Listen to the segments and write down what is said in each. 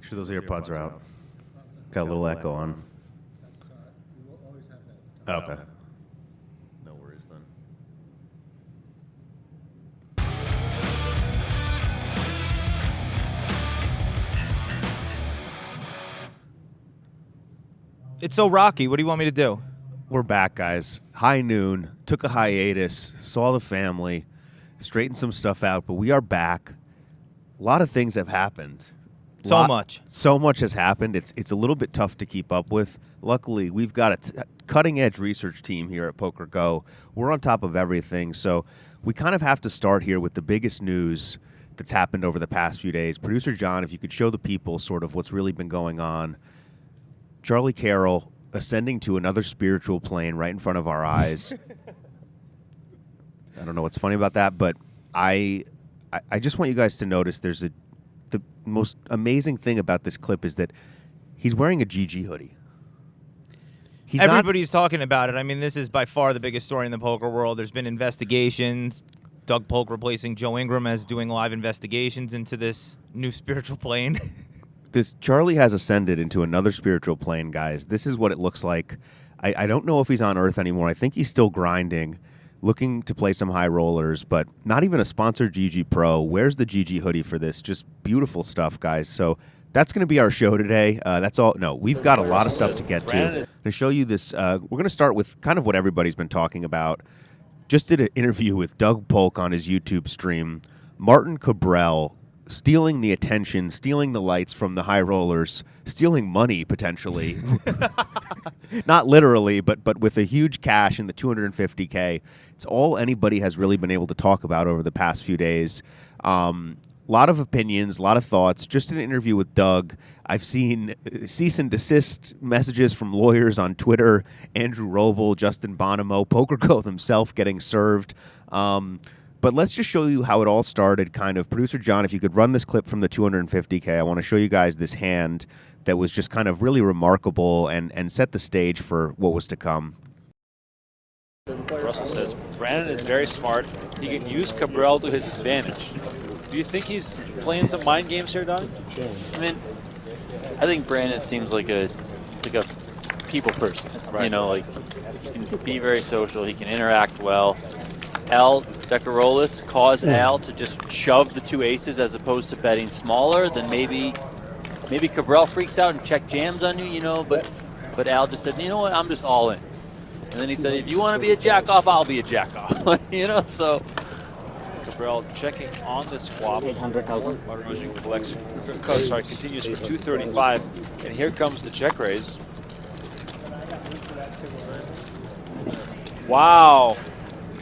sure those AirPods are out. Got a little echo on. Okay. No worries then. It's so rocky. What do you want me to do? We're back, guys. High noon. Took a hiatus. Saw the family. Straightened some stuff out. But we are back. A lot of things have happened. So much. So much has happened. It's a little bit tough to keep up with. Luckily, we've got a cutting-edge research team here at PokerGO. We're on top of everything. So we kind of have to start here with the biggest news that's happened over the past few days. Producer John, if you could show the people sort of what's really been going on. Charlie Carroll ascending to another spiritual plane right in front of our eyes. I don't know what's funny about that, but I just want you guys to notice the most amazing thing about this clip is that he's wearing a GG hoodie. Everybody's talking about it. I mean, this is by far the biggest story in the poker world. There's been investigations. Doug Polk replacing Joe Ingram as doing live investigations into this new spiritual plane. Charlie has ascended into another spiritual plane, guys. This is what it looks like. I don't know if he's on Earth anymore. I think he's still grinding, looking to play some high rollers, but not even a sponsored GG Pro. Where's the GG hoodie for this? Just beautiful stuff, guys. So that's going to be our show today. That's all. No, we've got a lot of stuff to get to. To show you this, we're going to start with kind of what everybody's been talking about. Just did an interview with Doug Polk on his YouTube stream. Martin Cabral stealing the attention, stealing the lights from the high rollers, stealing money potentially. Not literally, but with a huge cash in the $250K. It's all anybody has really been able to talk about over the past few days. A lot of opinions, a lot of thoughts. Just an interview with Doug. I've seen cease and desist messages from lawyers on Twitter. Andrew Roble, Justin Bonomo, PokerGo himself getting served. But let's just show you how it all started, kind of. Producer John, if you could run this clip from the $250K, I want to show you guys this hand that was just kind of really remarkable and set the stage for what was to come. Russell says, Brandon is very smart. He can use Cabral to his advantage. Do you think he's playing some mind games here, Don? I mean, I think Brandon seems like a people person. Right. You know, like, he can be very social. He can interact well. Al Decarolis caused Al to just shove the two aces as opposed to betting smaller. Then maybe Cabral freaks out and check jams on you, you know, but Al just said, you know what, I'm just all in. And then he said, if you want to be a jack-off, I'll be a jack-off. You know, so Cabral checking on this swap. 800,000. Martin continues for 235, and here comes the check raise. Wow.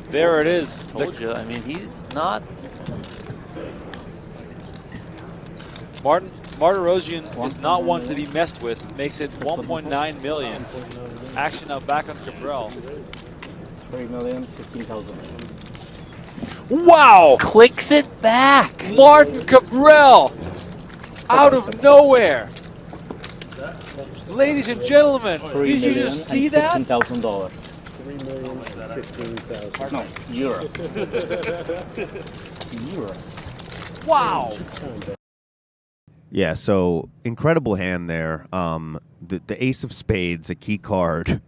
There it is. Told you. I mean, he's not. Martin Rosian is not one to be messed with. Makes it 1.9 million. Action now back on Cabral. 3,015,000. Wow! Clicks it back. Martin Cabral out of nowhere. Ladies and gentlemen, did you just see that? $3,015,000. No, euros. Euros. Wow. Yeah, so incredible hand there. The ace of spades, a key card.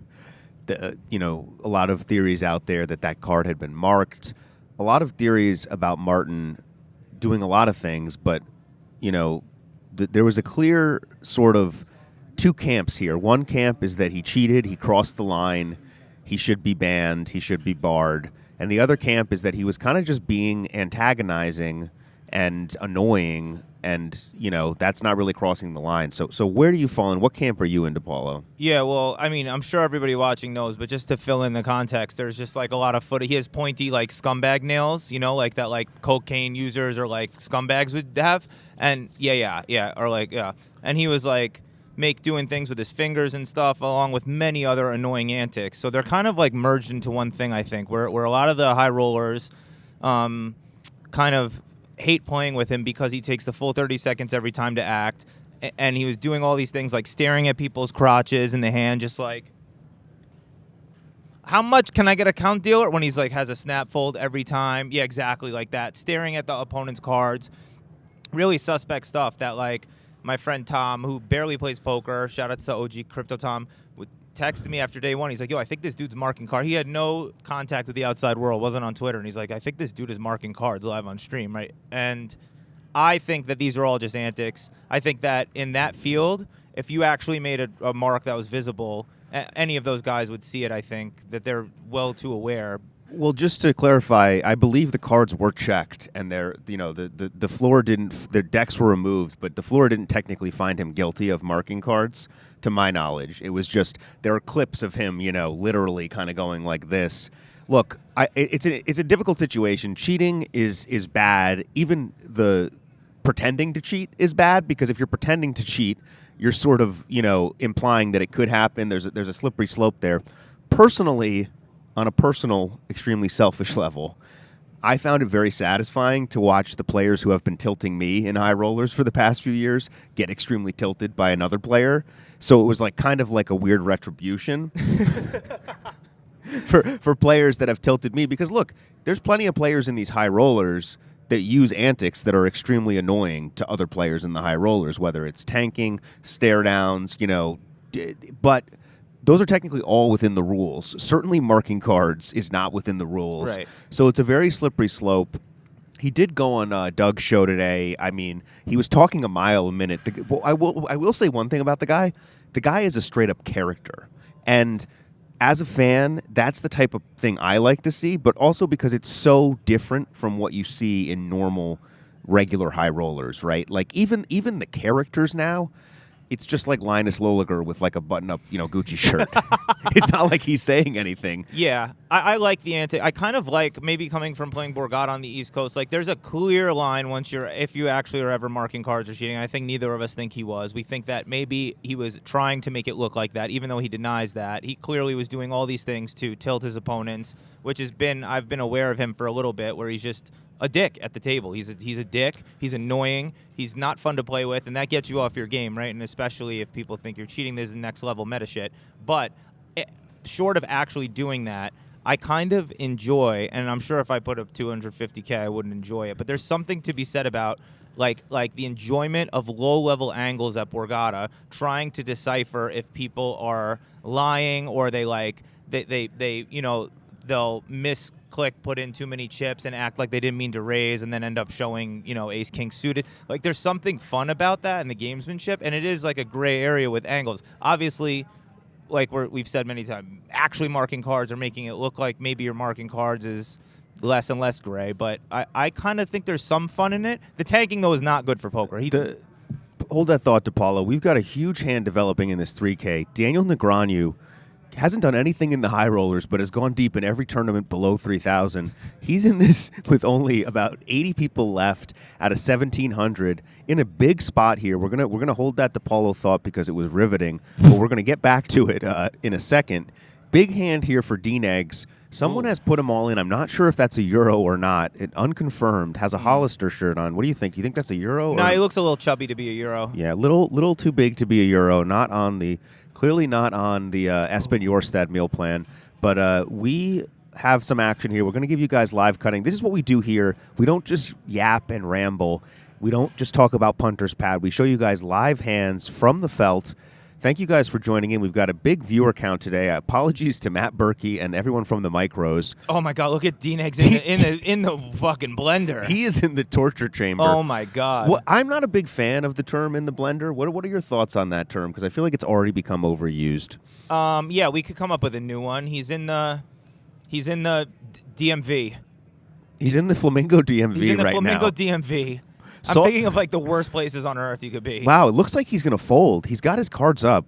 A lot of theories out there that card had been marked. A lot of theories about Martin doing a lot of things, but there was a clear sort of two camps here. One camp is that he cheated, he crossed the line, he should be banned, he should be barred. And the other camp is that he was kind of just being antagonizing and annoying, and, that's not really crossing the line. So where do you fall in? What camp are you in, DePaulo? Yeah, well, I mean, I'm sure everybody watching knows, but just to fill in the context, there's just, like, a lot of footage. He has pointy, like, scumbag nails, like that, like, cocaine users or, like, scumbags would have. And, yeah. And he was, like, doing things with his fingers and stuff, along with many other annoying antics. So they're kind of, like, merged into one thing, I think, where a lot of the high rollers kind of hate playing with him because he takes the full 30 seconds every time to act, and he was doing all these things like staring at people's crotches in the hand, just like, how much can I get a count dealer, when he's like has a snap fold every time. Yeah, exactly like that, staring at the opponent's cards. Really suspect stuff that, like, my friend Tom, who barely plays poker, shout out to OG Crypto Tom, would texted me after day one. He's like, yo, I think this dude's marking cards. He had no contact with the outside world, wasn't on Twitter. And he's like, I think this dude is marking cards live on stream, right? And I think that these are all just antics. I think that in that field, if you actually made a mark that was visible, any of those guys would see it, I think, that they're well too aware. Well, just to clarify, I believe the cards were checked, and the floor didn't. Their decks were removed, but the floor didn't technically find him guilty of marking cards, to my knowledge. It was just there are clips of him, literally kind of going like this. Look, it's a difficult situation. Cheating is bad. Even the pretending to cheat is bad, because if you're pretending to cheat, you're sort of implying that it could happen. There's a slippery slope there. Personally, on a personal, extremely selfish level, I found it very satisfying to watch the players who have been tilting me in high rollers for the past few years get extremely tilted by another player. So it was kind of like a weird retribution for players that have tilted me. Because look, there's plenty of players in these high rollers that use antics that are extremely annoying to other players in the high rollers, whether it's tanking, stare downs, but those are technically all within the rules. Certainly marking cards is not within the rules. Right. So it's a very slippery slope. He did go on Doug's show today. I mean, he was talking a mile a minute. I will say one thing about the guy. The guy is a straight-up character. And as a fan, that's the type of thing I like to see, but also because it's so different from what you see in normal, regular high rollers, right? Like, even the characters now, it's just like Linus Loliger with a button-up, Gucci shirt. It's not like he's saying anything. Yeah, I like the antic. I kind of like, maybe coming from playing Borgata on the East Coast, there's a clear line if you actually are ever marking cards or cheating. I think neither of us think he was. We think that maybe he was trying to make it look like that, even though he denies that. He clearly was doing all these things to tilt his opponents, which I've been aware of him for a little bit, where he's just a dick at the table. He's a dick. He's annoying. He's not fun to play with, and that gets you off your game, right? And especially if people think you're cheating, there's the next level meta shit. But short of actually doing that, I kind of enjoy, and I'm sure if I put up 250K, I wouldn't enjoy it. But there's something to be said about like the enjoyment of low-level angles at Borgata, trying to decipher if people are lying or they'll misclick, put in too many chips, and act like they didn't mean to raise, and then end up showing, ace king suited. There's something fun about that in the gamesmanship, and it is a gray area with angles. Obviously, we've said many times, actually marking cards or making it look like maybe you're marking cards is less and less gray, but I kind of think there's some fun in it. The tanking, though, is not good for poker. Hold that thought, DePaulo. We've got a huge hand developing in this 3K. Daniel Negreanu hasn't done anything in the high rollers, but has gone deep in every tournament below 3,000. He's in this with only about 80 people left out of 1,700 in a big spot here. We're gonna hold that DePaulo thought because it was riveting, but we're gonna get back to it in a second. Big hand here for D-Negs. Someone has put them all in. I'm not sure if that's a Euro or not. It unconfirmed. Has a Hollister shirt on. What do you think? You think that's a Euro? No, he looks a little chubby to be a Euro. Yeah, little too big to be a Euro. Clearly not on the Espen Jorstad meal plan. But we have some action here. We're going to give you guys live cutting. This is what we do here. We don't just yap and ramble. We don't just talk about punter's pad. We show you guys live hands from the felt. Thank you guys for joining in. We've got a big viewer count today. Apologies to Matt Berkey and everyone from the micros. Oh my God! Look at D-Negs in the fucking blender. He is in the torture chamber. Oh my God! Well, I'm not a big fan of the term "in the blender." What are your thoughts on that term? Because I feel like it's already become overused. Yeah, we could come up with a new one. He's in the DMV. He's in the Flamingo DMV He's in the right Flamingo now. DMV. So, I'm thinking of the worst places on earth you could be. Wow, it looks like he's going to fold. He's got his cards up.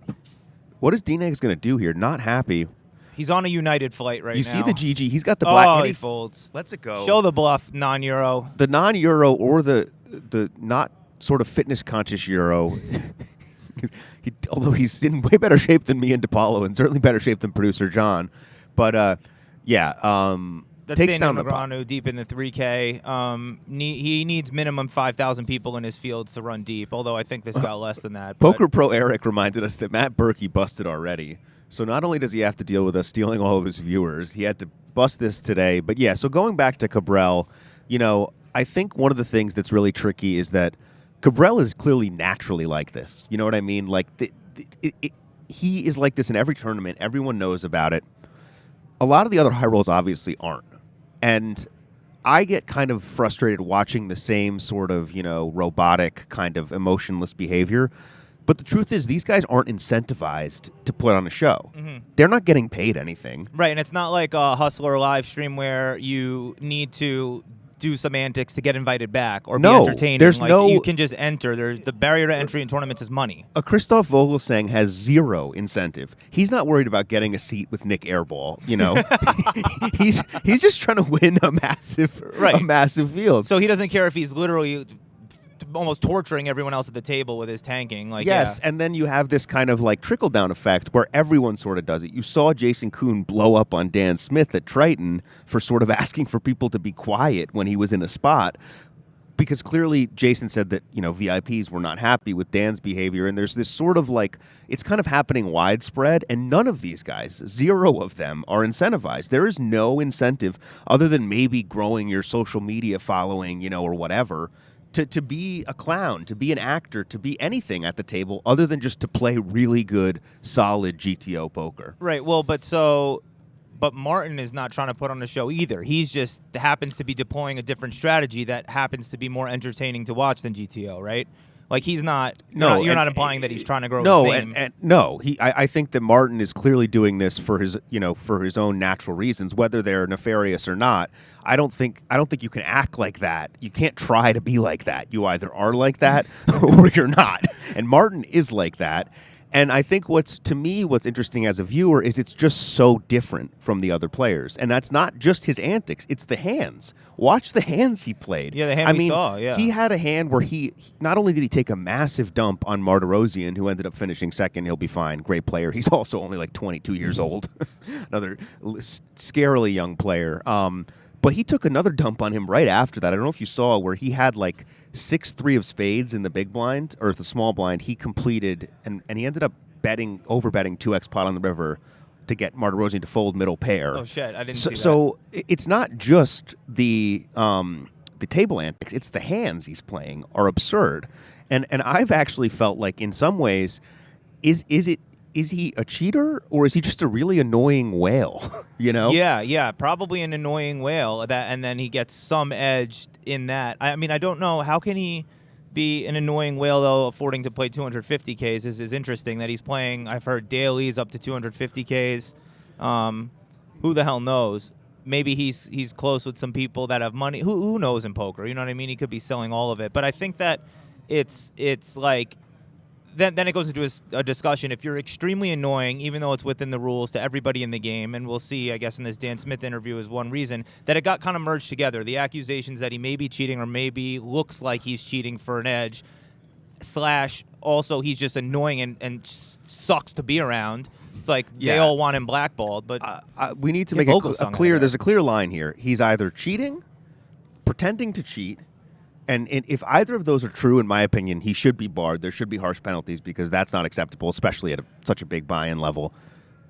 What is D-Negs going to do here? Not happy. He's on a United flight right now. You see the GG. He's got the black. Oh, he folds. Lets it go. Show the bluff, non-Euro. The non-Euro or the not sort of fitness-conscious Euro. Although he's in way better shape than me and DePaulo, and certainly better shape than producer John. But, That's takes Daniel down Negreanu deep in the 3K. He needs minimum 5,000 people in his fields to run deep, although I think this got less than that. Poker Pro Eric reminded us that Matt Berkey busted already. So not only does he have to deal with us stealing all of his viewers, he had to bust this today. But yeah, so going back to Cabral, I think one of the things that's really tricky is that Cabral is clearly naturally like this. You know what I mean? Like he is like this in every tournament. Everyone knows about it. A lot of the other high rolls obviously aren't. And I get kind of frustrated watching the same sort of, robotic kind of emotionless behavior. But the truth is these guys aren't incentivized to put on a show. Mm-hmm. They're not getting paid anything. Right, and it's not like a Hustler live stream where you need to do some antics to get invited back or be entertaining. There's you can just enter. The barrier to entry in tournaments is money. A Christoph Vogelsang has zero incentive. He's not worried about getting a seat with Nick Airball. He's just trying to win a massive field. So he doesn't care if he's literally almost torturing everyone else at the table with his tanking. Yes, and then you have this kind of trickle-down effect where everyone sort of does it. You saw Jason Kuhn blow up on Dan Smith at Triton for sort of asking for people to be quiet when he was in a spot, because clearly Jason said that, VIPs were not happy with Dan's behavior, and there's this sort of it's kind of happening widespread, and none of these guys, zero of them, are incentivized. There is no incentive other than maybe growing your social media following, or whatever, to be a clown, to be an actor, to be anything at the table other than just to play really good, solid GTO poker. Right. Well, but Martin is not trying to put on a show either. He's just happens to be deploying a different strategy that happens to be more entertaining to watch than GTO, right? He's not. You're not implying that he's trying to grow his name. No. I think that Martin is clearly doing this for his own natural reasons, whether they're nefarious or not. I don't think you can act like that. You can't try to be like that. You either are like that or you're not. And Martin is like that. And I think what's interesting as a viewer is it's just so different from the other players. And that's not just his antics, it's the hands. Watch the hands he played. Yeah, the hand we saw, yeah. He had a hand where he not only did he take a massive dump on Martirosyan, who ended up finishing second, he'll be fine, great player. He's also only 22 years old. Another scarily young player. But he took another dump on him right after that. I don't know if you saw where he had 6-3 of spades in the big blind or the small blind. He completed and he ended up overbetting 2x pot on the river to get Martirosyan to fold middle pair. Oh shit, I didn't see that. So it's not just the table antics; it's the hands he's playing are absurd. And I've actually felt like in some ways, is he a cheater or is he just a really annoying whale? Yeah, probably an annoying whale. And then he gets some edge in that. I mean, I don't know, how can he be an annoying whale though? Affording to play 250Ks is interesting. That he's playing. I've heard dailies up to 250Ks. Who the hell knows? Maybe he's close with some people that have money. Who knows in poker? You know what I mean? He could be selling all of it. But I think that it's like. Then it goes into a discussion. If you're extremely annoying, even though it's within the rules to everybody in the game, and we'll see, I guess, in this Dan Smith interview is one reason, that it got kind of merged together. The accusations that he may be cheating or maybe looks like he's cheating for an edge, / also he's just annoying and sucks to be around. It's they all want him blackballed. But we need to make there's a clear line here. He's either cheating, pretending to cheat, and if either of those are true, in my opinion, he should be barred. There should be harsh penalties because that's not acceptable, especially at such a big buy-in level.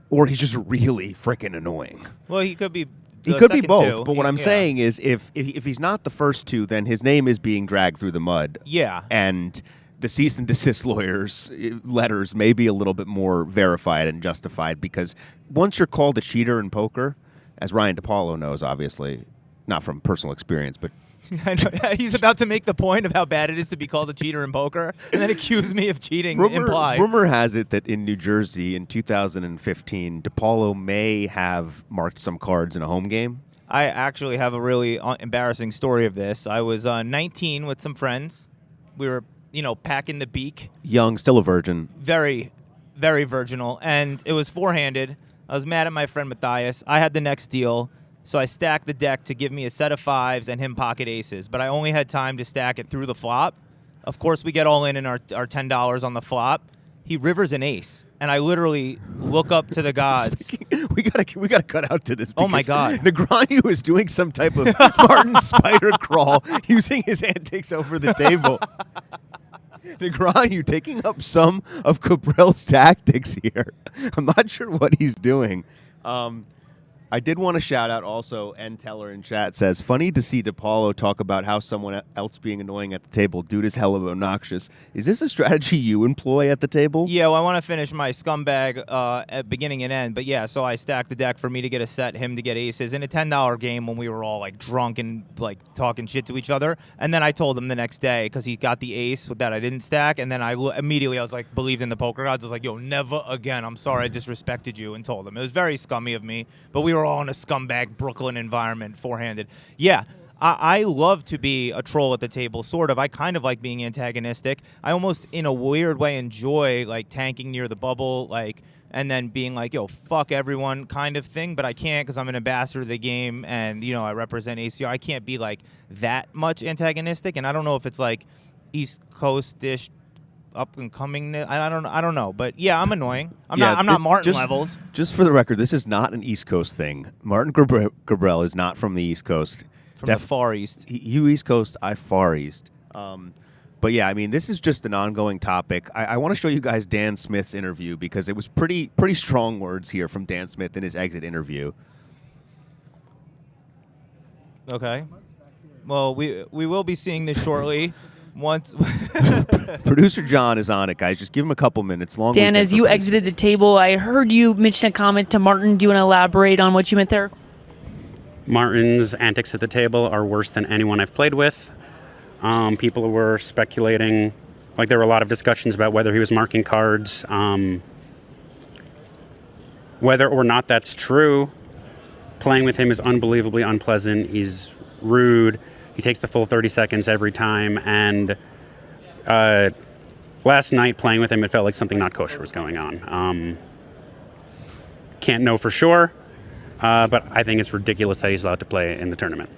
Or he's just really freaking annoying. Well, he could be. He could be both. But what I'm saying is, if he's not the first two, then his name is being dragged through the mud. Yeah. And the cease and desist lawyers' letters may be a little bit more verified and justified because once you're called a cheater in poker, as Ryan DePaulo knows, obviously, not from personal experience, but. I know. He's about to make the point of how bad it is to be called a cheater in poker and then accuse me of cheating. Rumor has it that in New Jersey in 2015, DePaulo may have marked some cards in a home game. I actually have a really embarrassing story of this. I was 19 with some friends. We were, packing the beak. Young, still a virgin. Very, very virginal. And it was four-handed. I was mad at my friend Matthias. I had the next deal. So I stacked the deck to give me a set of fives and him pocket aces. But I only had time to stack it through the flop. Of course, we get all in our $10 on the flop. He rivers an ace. And I literally look up to the gods. We gotta cut out to this. Oh, my God. Negreanu is doing some type of Martin spider crawl using his antics over the table. Negreanu taking up some of Cabral's tactics here. I'm not sure what he's doing. I did want to shout out also, N Teller in chat says, funny to see DePaulo talk about how someone else being annoying at the table. Dude is hell of obnoxious. Is this a strategy you employ at the table? Yeah, well, I want to finish my scumbag at beginning and end. But yeah, so I stacked the deck for me to get a set, him to get aces in a $10 game when we were all like drunk and like talking shit to each other. And then I told him the next day because he got the ace that I didn't stack. And then immediately I was like, believed in the poker gods. I was like, yo, never again. I'm sorry I disrespected you, and told him. It was very scummy of me, but we were all in a scumbag Brooklyn environment, four-handed. Yeah. I love to be a troll at the table, sort of. I kind of like being antagonistic. I almost, in a weird way, enjoy like tanking near the bubble, like, and then being like, yo, fuck everyone kind of thing. But I can't because I'm an ambassador of the game, and I represent ACR. I can't be like that much antagonistic, and I don't know if it's like East Coast-ish up and coming. I don't know, but yeah, I'm annoying. I'm not Martin levels. Just for the record, this is not an East Coast thing. Martin Gabriel is not from the East Coast. From the Far East. You East Coast, I Far East. But yeah, I mean, this is just an ongoing topic. I want to show you guys Dan Smith's interview because it was pretty strong words here from Dan Smith in his exit interview. Okay. Well, we will be seeing this shortly. Once Producer John is on it, guys. Just give him a couple minutes. Dan, as you exited the table, I heard you mention a comment to Martin. Do you want to elaborate on what you meant there? Martin's antics at the table are worse than anyone I've played with. People were speculating, like there were a lot of discussions about whether he was marking cards. Whether or not that's true, playing with him is unbelievably unpleasant. He's rude. He takes the full 30 seconds every time. And last night playing with him, it felt like something not kosher was going on. Can't know for sure. But I think it's ridiculous that he's allowed to play in the tournament.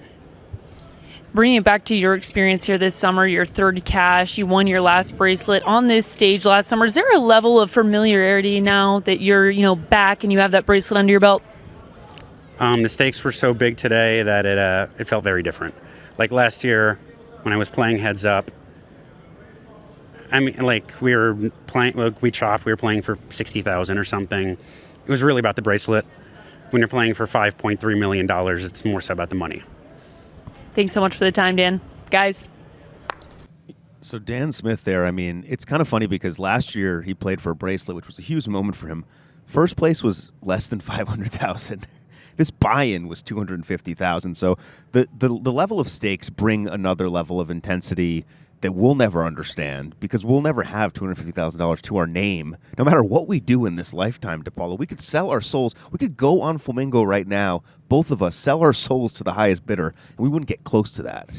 Bringing it back to your experience here this summer, your third cash, you won your last bracelet on this stage last summer. Is there a level of familiarity now that you're, back and you have that bracelet under your belt? The stakes were so big today that it felt very different. Like last year, when I was playing heads up, I mean, like we were playing, we chopped, we were playing for 60,000 or something. It was really about the bracelet. When you're playing for $5.3 million, it's more so about the money. Thanks so much for the time, Dan. Guys. So Dan Smith there, I mean, it's kind of funny because last year he played for a bracelet, which was a huge moment for him. First place was less than 500,000. This buy-in was 250,000. So the level of stakes bring another level of intensity that we'll never understand because we'll never have $250,000 to our name. No matter what we do in this lifetime, DePaulo, we could sell our souls. We could go on Flamingo right now, both of us, sell our souls to the highest bidder, and we wouldn't get close to that.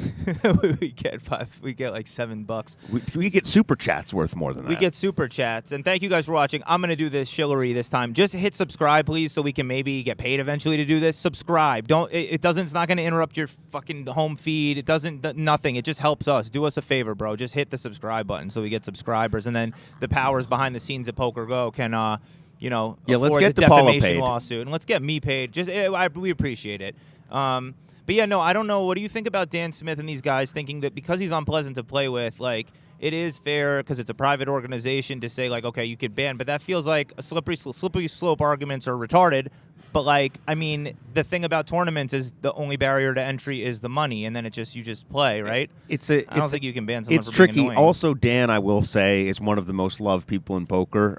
we get like $7. We get super chats worth more than that. We get super chats. And thank you guys for watching. I'm going to do this shillery this time. Just hit subscribe, please, so we can maybe get paid eventually to do this. Subscribe. It's not going to interrupt your fucking home feed. It doesn't, nothing. It just helps us. Do us a favor, bro. Just hit the subscribe button so we get subscribers. And then the powers behind the scenes at PokerGo can, let's get the DePaulo defamation paid. lawsuit. And let's get me paid. We appreciate it. But yeah, no, I don't know. What do you think about Dan Smith and these guys thinking that because he's unpleasant to play with, like, it is fair because it's a private organization to say, like, okay, you could ban, but that feels like a slippery slope arguments are retarded. But, like, I mean, the thing about tournaments is the only barrier to entry is the money, and then you just play, right? I don't think you can ban someone for tricky. being annoying. Also, Dan, I will say, is one of the most loved people in poker.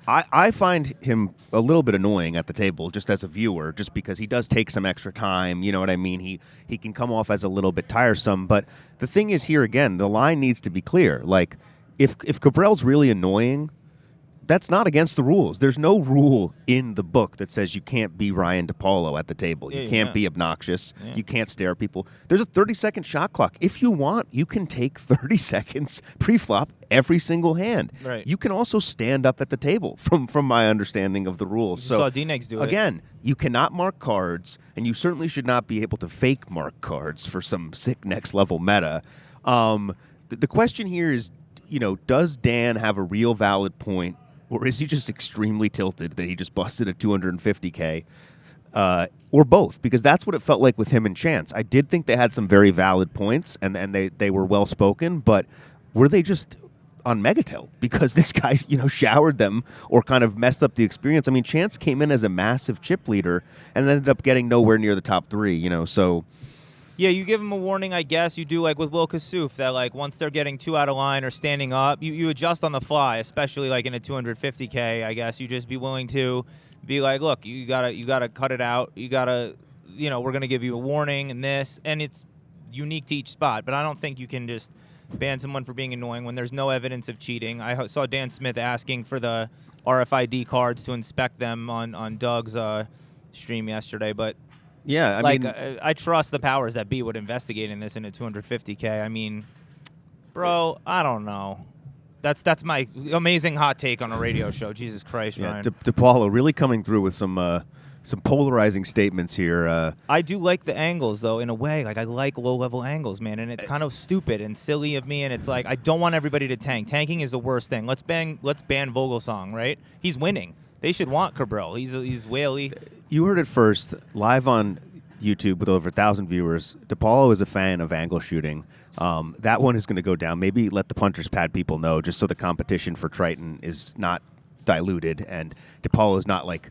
I find him a little bit annoying at the table, just as a viewer, just because he does take some extra time. You know what I mean? He can come off as a little bit tiresome. But the thing is, here again, the line needs to be clear. Like, if Cabril's really annoying, that's not against the rules. There's no rule in the book that says you can't be Ryan DePaulo at the table. You can't be obnoxious. Yeah. You can't stare at people. There's a 30-second shot clock. If you want, you can take 30 seconds pre-flop every single hand. Right. You can also stand up at the table from my understanding of the rules. You saw D-Nex do it. Again, you cannot mark cards, and you certainly should not be able to fake mark cards for some sick next-level meta. The question here is, does Dan have a real valid point, or is he just extremely tilted that he just busted a $250K? Or both, because that's what it felt like with him and Chance. I did think they had some very valid points, and they were well-spoken, but were they just on Megatilt because this guy, showered them or kind of messed up the experience. I mean, Chance came in as a massive chip leader and ended up getting nowhere near the top 3, so... Yeah, you give them a warning, I guess. You do like with Will Kassouf that like once they're getting 2 out of line or standing up, you adjust on the fly, especially like in a 250K, I guess. You just be willing to be like, look, you gotta cut it out. You gotta, we're gonna give you a warning and this, and it's unique to each spot. But I don't think you can just ban someone for being annoying when there's no evidence of cheating. I saw Dan Smith asking for the RFID cards to inspect them on Doug's stream yesterday, but. Yeah, I mean, I trust the powers that be would investigate in this in a 250K. I mean, bro, I don't know. That's my amazing hot take on a radio show. Jesus Christ, yeah, Ryan. DePaulo really coming through with some polarizing statements here. I do like the angles, though, in a way. Like, I like low-level angles, man, and it's kind of stupid and silly of me, and it's like, I don't want everybody to tank. Tanking is the worst thing. Let's ban Vogelsong, right? He's winning. They should want Cabral. He's whaley. You heard it first, live on YouTube with over 1,000 viewers. DePaulo is a fan of angle shooting. That one is going to go down. Maybe let the Punters Pad people know, just so the competition for Triton is not diluted, and DePaulo is not like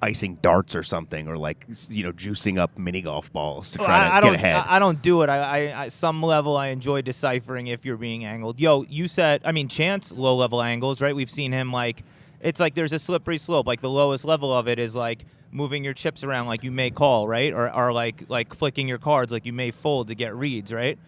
icing darts or something, or like juicing up mini golf balls to try to get ahead. I don't do it. I some level I enjoy deciphering if you're being angled. Yo, you said Chance low level angles, right? We've seen him like. It's like there's a slippery slope. Like the lowest level of it is like moving your chips around like you may call, right? Or like flicking your cards like you may fold to get reads, right?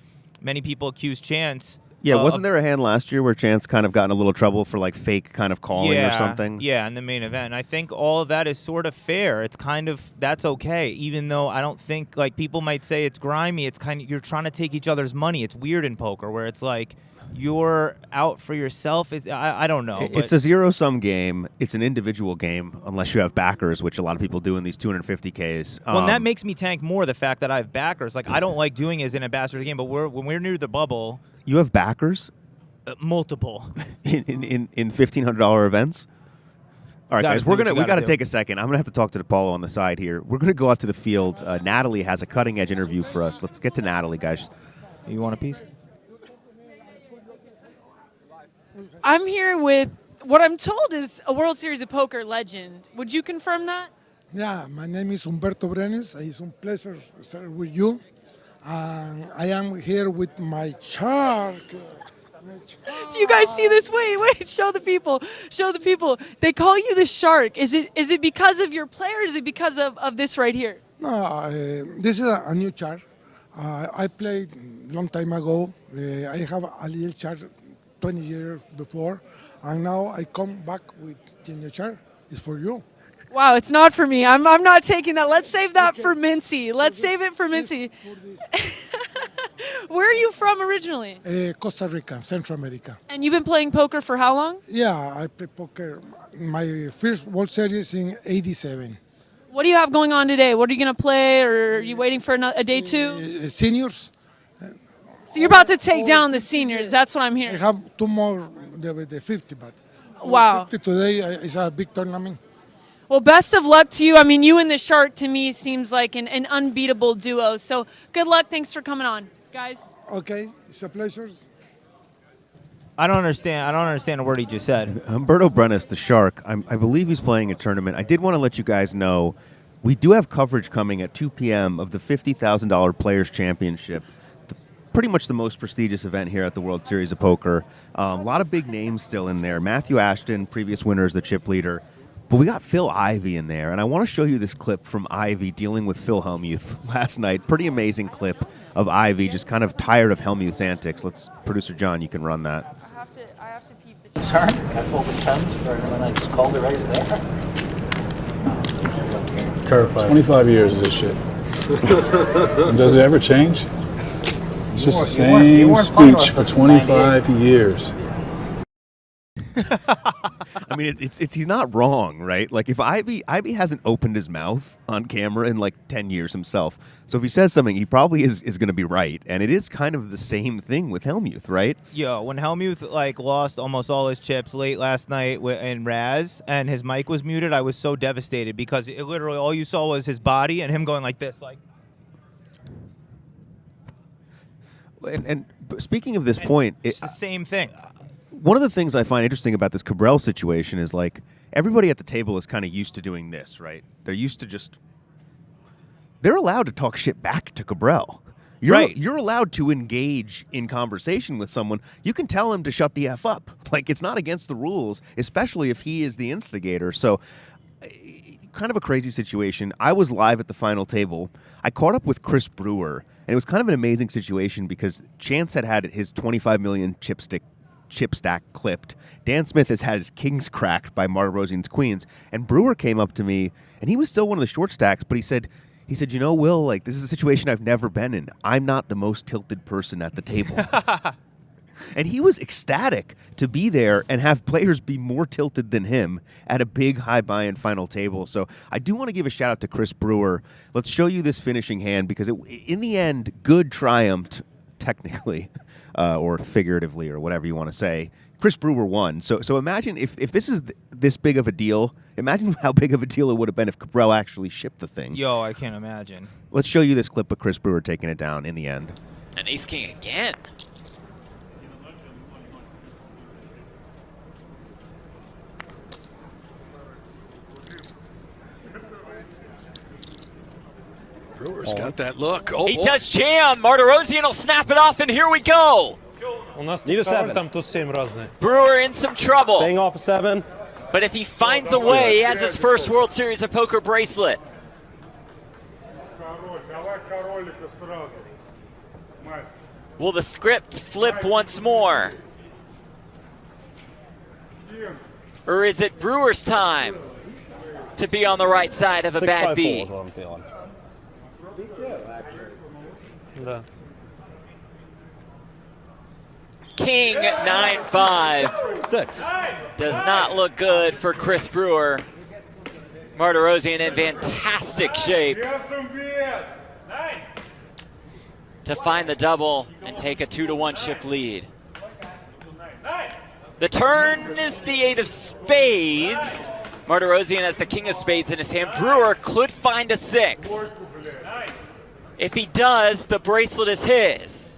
Many people accuse Chance. Yeah, wasn't there a hand last year where Chance kind of got in a little trouble for like fake kind of calling or something? Yeah, in the main event. And I think all of that is sort of fair. It's kind of, that's okay. Even though I don't think, like people might say it's grimy, it's kind of, you're trying to take each other's money. It's weird in poker where it's like, you're out for yourself. I don't know. It's a zero-sum game. It's an individual game, unless you have backers, which a lot of people do in these 250Ks. Well, and that makes me tank more, the fact that I have backers. Like, I don't like doing it as an ambassador game, but when we're near the bubble... You have backers? Multiple. in $1,500 events? All right, guys, we got to take a second. I'm going to have to talk to DePaulo on the side here. We're going to go out to the field. Natalie has a cutting-edge interview for us. Let's get to Natalie, guys. You want a piece? I'm here with what I'm told is a World Series of Poker legend. Would you confirm that? Yeah, my name is Humberto Brenes. It's a pleasure to start with you. I am here with my shark. Do you guys see this? Wait, show the people. Show the people. They call you the shark. Is it because of your play or is it because of this right here? No, this is a new chart. I played long time ago. I have a little chart 20 years before, and now I come back with the new chart. It's for you. Wow, it's not for me. I'm not taking that. Let's save that for Mintzy. Let's save it for Mintzy. Where are you from originally? Costa Rica, Central America. And you've been playing poker for how long? Yeah, I play poker. My first World Series in '87. What do you have going on today? What are you going to play, or are you waiting for a day two? Seniors. So you're about to take down the seniors. That's what I'm I hearing. have two more, the 50, but Wow. 50 today is a big tournament. Well, best of luck to you. I mean, you and the shark to me seems like an unbeatable duo. So good luck. Thanks for coming on, guys. Okay, it's a pleasure. I don't understand a word he just said. Humberto Brenes, the Shark, I believe he's playing a tournament. I did want to let you guys know we do have coverage coming at 2 p.m. of the $50,000 Players Championship, pretty much the most prestigious event here at the World Series of Poker. A lot of big names still in there. Matthew Ashton, previous winner, is the chip leader. But we got Phil Ivey in there, and I want to show you this clip from Ivey dealing with Phil Hellmuth last night. Pretty amazing clip of Ivey just kind of tired of Hellmuth's antics. Producer John, you can run that. I have to peep the Sorry, I open tons for when I just called it right there. Terrified. 25 years of this shit. And does it ever change? It's just the same speech for 25 years. I mean, he's not wrong, right? Like, if Ivey hasn't opened his mouth on camera in like 10 years himself, so if he says something, he probably is going to be right. And it is kind of the same thing with Hellmuth, right? Yo, when Hellmuth lost almost all his chips late last night in Raz and his mic was muted, I was so devastated because it literally all you saw was his body and him going like this, like. And speaking of this point, it's the same thing. one of the things I find interesting about this Cabral situation is like everybody at the table is kind of used to doing this, right? They're used to they're allowed to talk shit back to Cabral. You're allowed to engage in conversation with someone. You can tell him to shut the F up. Like, it's not against the rules, especially if he is the instigator. So, kind of a crazy situation. I was live at the final table. I caught up with Chris Brewer, and it was kind of an amazing situation because Chance had his 25 million chip stack clipped. Dan Smith has had his kings cracked by Martirosian's queens. And Brewer came up to me, and he was still one of the short stacks, but he said, you know, Will, like, this is a situation I've never been in. I'm not the most tilted person at the table. And he was ecstatic to be there and have players be more tilted than him at a big high buy-in final table. So I do want to give a shout out to Chris Brewer. Let's show you this finishing hand because in the end, good triumphed technically or figuratively or whatever you want to say. Chris Brewer won. So imagine if this is this big of a deal, imagine how big of a deal it would have been if Cabral actually shipped the thing. Yo, I can't imagine. Let's show you this clip of Chris Brewer taking it down in the end. And ace-king again. Brewer's got that look. He does jam. Martirosian will snap it off, and here we go. Need a 7. Brewer in some trouble. Paying off a 7. But if he finds a way, he has his first World Series of Poker bracelet. Will the script flip once more? Or is it Brewer's time to be on the right side of a bad beat? Is what I'm feeling. Me too, actually. King 9-5. 6. Does not look good for Chris Brewer. Martirosian in fantastic shape to find the double and take a 2-1 chip lead. The turn is the 8 of spades. Martirosian has the king of spades in his hand. Brewer could find a 6. If he does, the bracelet is his.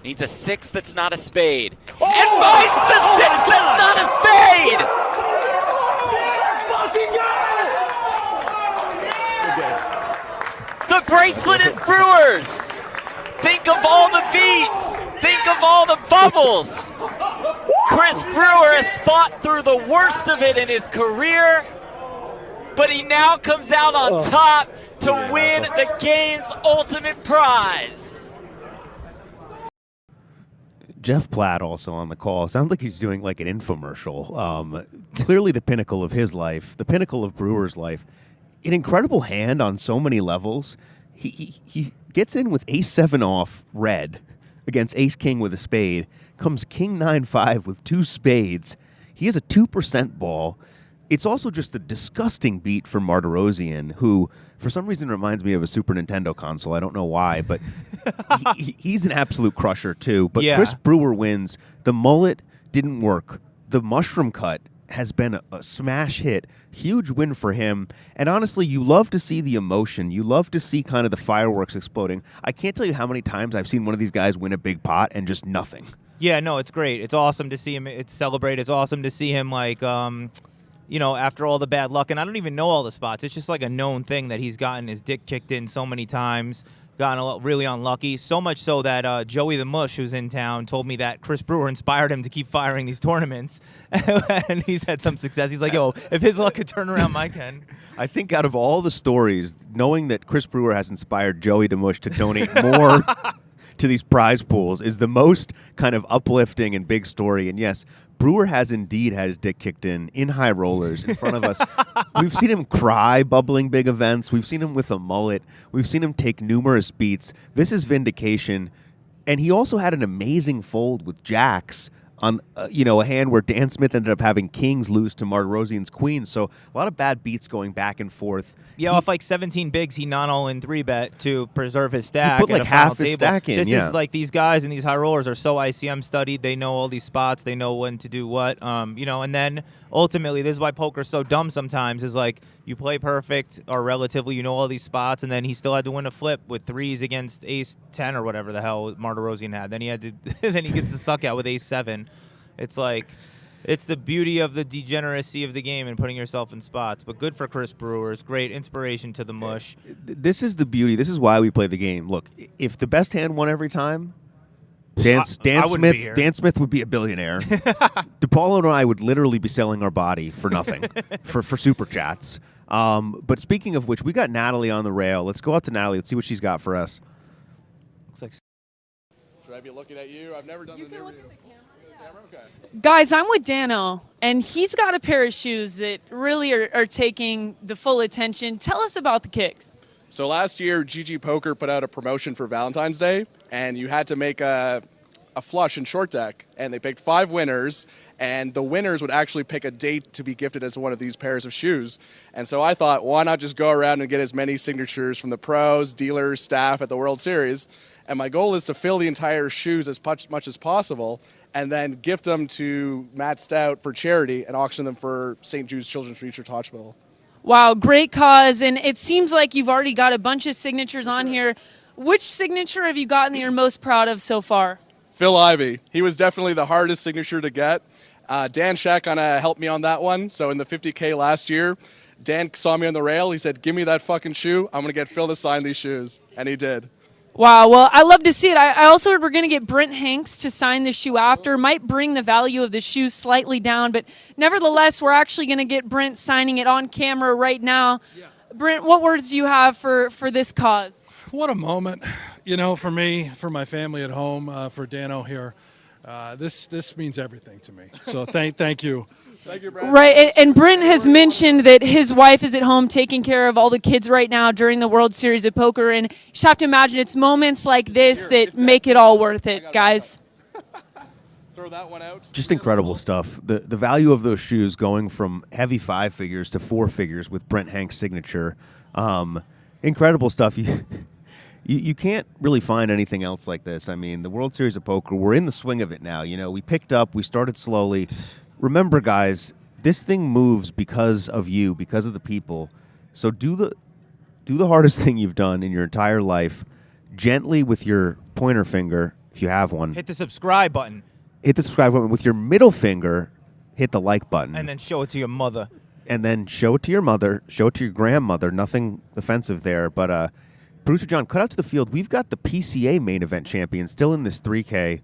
Needs a 6 that's not a spade. Oh! And finds the 6 that's not a spade! The bracelet is Brewer's! Think of all the beats! Think of all the bubbles! Chris Brewer has fought through the worst of it in his career, but he now comes out on top to win the game's ultimate prize. Jeff Platt also on the call. Sounds like he's doing like an infomercial. Clearly the pinnacle of his life, the pinnacle of Brewer's life. An incredible hand on so many levels. He gets in with ace-7 off red against ace-king with a spade. Comes king 9-5 with 2 spades. He has a 2% ball. It's also just a disgusting beat for Martirosian, who for some reason reminds me of a Super Nintendo console. I don't know why, but he's an absolute crusher too. But yeah. Chris Brewer wins. The mullet didn't work. The mushroom cut has been a smash hit. Huge win for him. And honestly, you love to see the emotion. You love to see kind of the fireworks exploding. I can't tell you how many times I've seen one of these guys win a big pot and just nothing. Yeah, no, it's great. It's awesome to see him. It's celebrate. It's awesome to see him like, you know, after all the bad luck. And I don't even know all the spots. It's just like a known thing that he's gotten his dick kicked in so many times. Gotten really unlucky, so much so that Joey the Mush, who's in town, told me that Chris Brewer inspired him to keep firing these tournaments, and he's had some success. He's like, yo, if his luck could turn around, mine can. I think out of all the stories, knowing that Chris Brewer has inspired Joey the Mush to donate more to these prize pools is the most kind of uplifting and big story. And yes, Brewer has indeed had his dick kicked in high rollers in front of us. We've seen him cry bubbling big events. We've seen him with a mullet. We've seen him take numerous beats. This is vindication. And he also had an amazing fold with jacks on a hand where Dan Smith ended up having kings lose to Martirosian's queens. So a lot of bad beats going back and forth. Yeah, off like 17 bigs, he not all in 3-bet to preserve his stack. He put like at a final half his table. stack in. This yeah. is like these guys and these high rollers are so ICM studied. They know all these spots. They know when to do what. And then ultimately, this is why poker's so dumb sometimes. Is like you play perfect or relatively, you know all these spots, and then he still had to win a flip with threes against Ace 10 or whatever the hell Martirosian had. Then he had to. Then he gets the suck out with Ace 7. It's like, it's the beauty of the degeneracy of the game and putting yourself in spots. But good for Chris Brewer. It's great inspiration to the mush. This is the beauty. This is why we play the game. Look, if the best hand won every time, Dan Smith would be a billionaire. DePaulo and I would literally be selling our body for nothing, for super chats. But speaking of which, we got Natalie on the rail. Let's go out to Natalie. Let's see what she's got for us. Looks like. Should I be looking at you? I've never done the interview. Okay. Guys, I'm with Dano, and he's got a pair of shoes that really are taking the full attention. Tell us about the kicks. So last year, GG Poker put out a promotion for Valentine's Day, and you had to make a flush in short deck, and they picked 5 winners, and the winners would actually pick a date to be gifted as one of these pairs of shoes. And so I thought, why not just go around and get as many signatures from the pros, dealers, staff at the World Series? And my goal is to fill the entire shoes as much as possible, and then gift them to Matt Stout for charity and auction them for St. Jude's Children's Research Hospital. Wow, great cause. And it seems like you've already got a bunch of signatures on here. Which signature have you gotten that you're most proud of so far? Phil Ivey. He was definitely the hardest signature to get. Dan Shack kind of helped me on that one. So in the 50K last year, Dan saw me on the rail. He said, give me that fucking shoe. I'm going to get Phil to sign these shoes. And he did. Wow, well, I love to see it. I also heard we're going to get Brent Hanks to sign the shoe after. Might bring the value of the shoe slightly down, but nevertheless, we're actually going to get Brent signing it on camera right now. Yeah. Brent, what words do you have for this cause? What a moment, for me, for my family at home, for Dano here. This means everything to me. So thank you. Thank you, Brent. Right, and Brent has mentioned that his wife is at home taking care of all the kids right now during the World Series of Poker, and you just have to imagine it's moments like this that make it all worth it, guys. Throw that one out. Just incredible stuff. The value of those shoes going from heavy 5 figures to 4 figures with Brent Hank's signature. Incredible stuff. You can't really find anything else like this. I mean, the World Series of Poker, we're in the swing of it now. We picked up, we started slowly. Remember, guys, this thing moves because of you, because of the people. So do the hardest thing you've done in your entire life, gently with your pointer finger, if you have one. Hit the subscribe button. Hit the subscribe button with your middle finger. Hit the like button. And then show it to your mother. And then show it to your mother. Show it to your grandmother. Nothing offensive there. But Producer John, cut out to the field. We've got the PCA main event champion still in this 3K.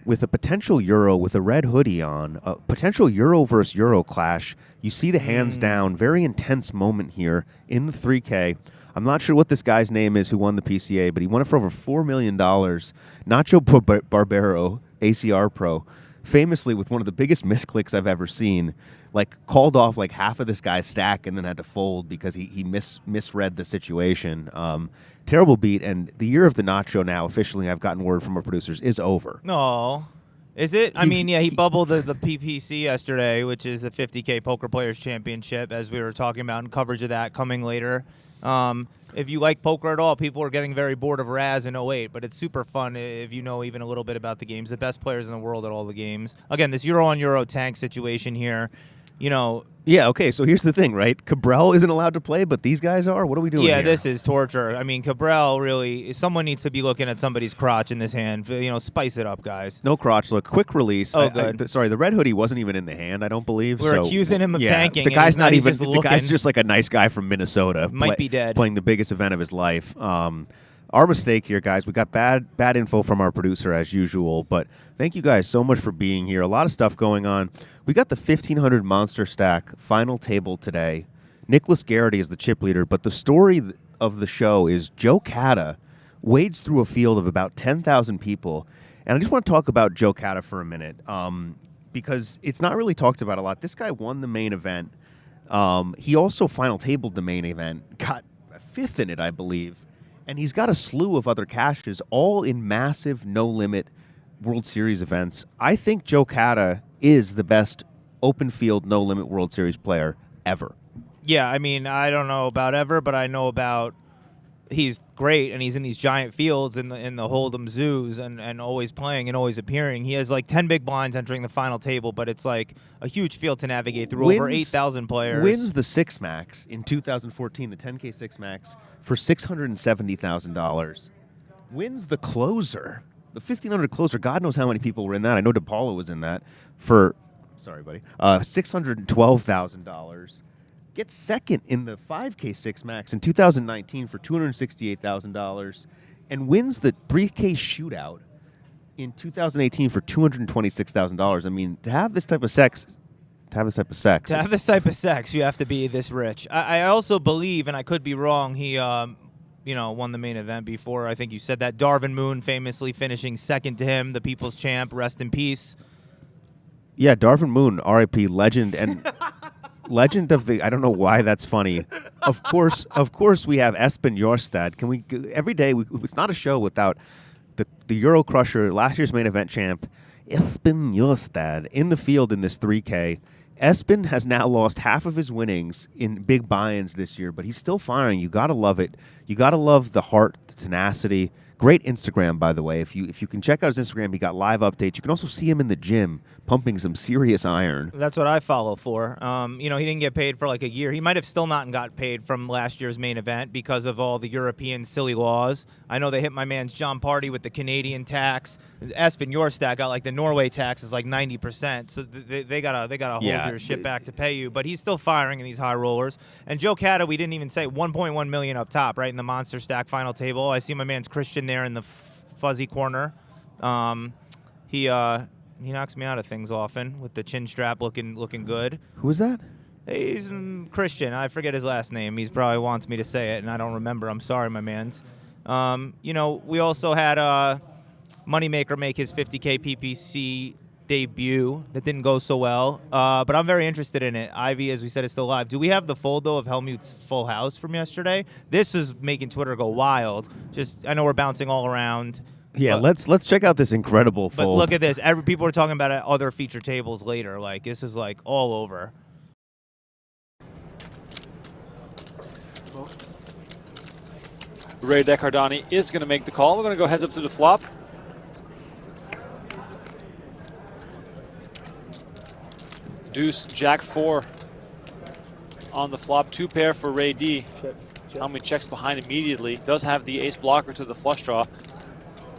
With a potential Euro with a red hoodie on, a potential Euro versus Euro clash. You see the hands down. Very intense moment here in the 3K. I'm not sure what this guy's name is who won the PCA, but he won it for over $4 million. Nacho Barbero, ACR Pro, famously with one of the biggest misclicks I've ever seen, called off half of this guy's stack and then had to fold because he misread the situation. Terrible beat, and the year of the Nacho now, officially, I've gotten word from our producers, is over. No. Is it? He bubbled the PPC yesterday, which is the 50K Poker Players Championship, as we were talking about, and coverage of that coming later. If you like poker at all, people are getting very bored of Raz in 08, but it's super fun if you know even a little bit about the games. The best players in the world at all the games. Again, this Euro-on-Euro tank situation here, Yeah, okay, so here's the thing, right? Cabral isn't allowed to play, but these guys are? What are we doing here? This is torture. Cabral really, someone needs to be looking at somebody's crotch in this hand. Spice it up, guys. No crotch look. Quick release. Oh, good. Sorry, the red hoodie wasn't even in the hand, I don't believe. We're accusing him of tanking. The guy's not even, the guy's just like a nice guy from Minnesota. Might be dead. Playing the biggest event of his life. Our mistake here, guys. We got bad info from our producer as usual, but thank you guys so much for being here. A lot of stuff going on. We got the 1,500 Monster Stack final table today. Nicholas Garrity is the chip leader, but the story of the show is Joe Cata wades through a field of about 10,000 people, and I just want to talk about Joe Cata for a minute because it's not really talked about a lot. This guy won the main event. He also final tabled the main event, got a 5th in it, I believe. And he's got a slew of other cashes, all in massive, no-limit World Series events, I think Joe Cata is the best open field, no limit World Series player ever. Yeah, I mean, I don't know about ever, but I know about he's great, and he's in these giant fields in the Hold'em zoos and always playing and always appearing. He has like 10 big blinds entering the final table, but it's like a huge field to navigate through. Over 8,000 players. Wins the Six Max in 2014, the 10K Six Max, for $670,000. Wins the closer, the 1,500 closer. God knows how many people were in that. I know DePaulo was in that for, sorry, buddy, $612,000. Gets second in the 5K Six Max in 2019 for $268,000, and wins the 3K Shootout in 2018 for $226,000. I mean, to have this type of sex, you have to be this rich. I also believe, and I could be wrong, he won the main event before. I think you said that. Darvin Moon famously finishing second to him, the People's Champ. Rest in peace. Yeah, Darvin Moon, R.I.P. legend and. Legend of the, I don't know why that's funny. Of course, we have Espen Jorstad. Can we every day? It's not a show without the Euro Crusher, last year's main event champ, Espen Jorstad, in the field in this 3K. Espen has now lost half of his winnings in big buy-ins this year, but he's still firing. You gotta love it. You gotta love the heart, the tenacity. Great Instagram, by the way. If you can check out his Instagram, he got live updates. You can also see him in the gym pumping some serious iron. That's what I follow for. He didn't get paid for like a year. He might have still not got paid from last year's main event because of all the European silly laws. I know they hit my man's John Party with the Canadian tax. Espen Jorstad got like the Norway tax is like 90%. So they gotta hold your shit back to pay you. But he's still firing in these high rollers. And Joe Cata, we didn't even say $1.1 million up top, right in the Monster Stack final table. I see my man's Christian there in the fuzzy corner. He knocks me out of things often with the chin strap looking good. Who is that? He's Christian. I forget his last name. He probably wants me to say it, and I don't remember. I'm sorry, my mans. We also had Moneymaker make his 50K PPC debut. That didn't go so well, but I'm very interested in it. Ivy, as we said, is still alive. Do we have the full, though, of Helmuth's full house from yesterday? This is making Twitter go wild. I know we're bouncing all around. Yeah, let's check out this incredible fold. But look at this. People are talking about it at other feature tables later. Like, this is, like, all over. Ray Decardani is going to make the call. We're going to go heads up to the flop. Deuce, Jack 4 on the flop. 2 pair for Ray D. How many checks behind immediately? Does have the ace blocker to the flush draw.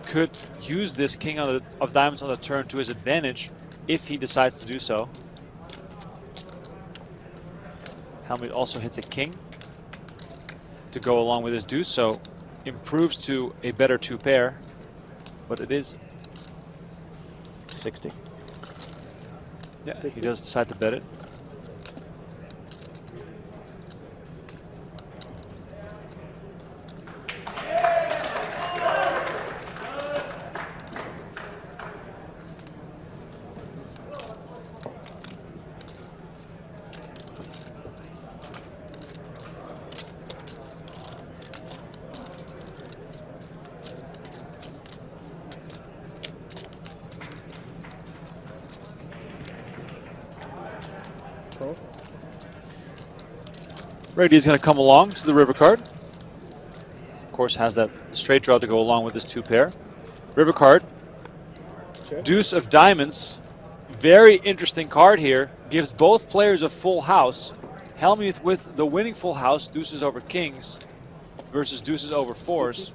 Could use this king of diamonds on the turn to his advantage if he decides to do so. Helmut also hits a king to go along with his deuce, so improves to a better 2 pair, but it is 60. Yeah, he does decide to bet it. Ray is going to come along to the river card. Of course, has that straight draw to go along with this 2 pair. River card. Deuce of diamonds. Very interesting card here. Gives both players a full house. Helmuth with the winning full house, deuces over kings versus deuces over 4s.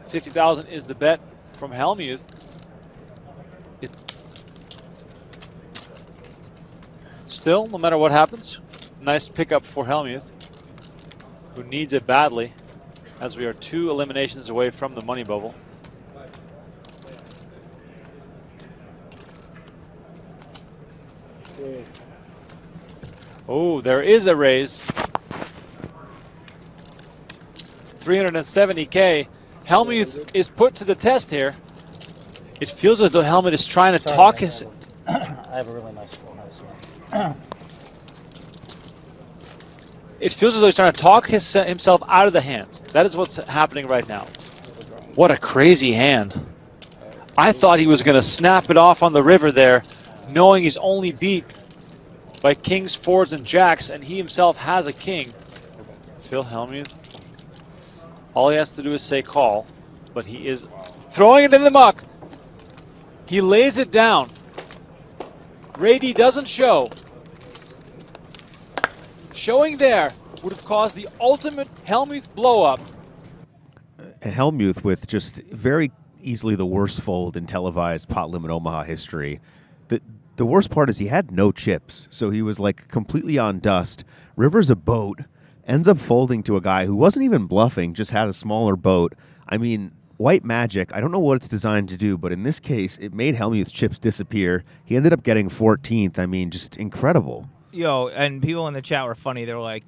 50,000 is the bet from Helmuth. Still, no matter what happens, nice pickup for Helmuth, who needs it badly, as we are 2 eliminations away from the money bubble. Oh, there is a raise. 370K. Helmuth is put to the test here. It feels as though Helmuth is trying to talk his... I have a really nice full house here. It feels as though he's trying to talk himself out of the hand. That is what's happening right now. What a crazy hand. I thought he was going to snap it off on the river there, knowing he's only beat by kings, fours, and jacks, and he himself has a king. Phil Hellmuth, all he has to do is say call, but he is throwing it in the muck. He lays it down. Ray D doesn't show. Showing there would have caused the ultimate Hellmuth blow-up. Hellmuth with just very easily the worst fold in televised pot limit Omaha history. The worst part is he had no chips, so he was like completely on dust. River's a boat, ends up folding to a guy who wasn't even bluffing, just had a smaller boat. I mean, white magic, I don't know what it's designed to do, but in this case, it made Hellmuth's chips disappear. He ended up getting 14th. I mean, just incredible. Yo, and people in the chat were funny. They were like,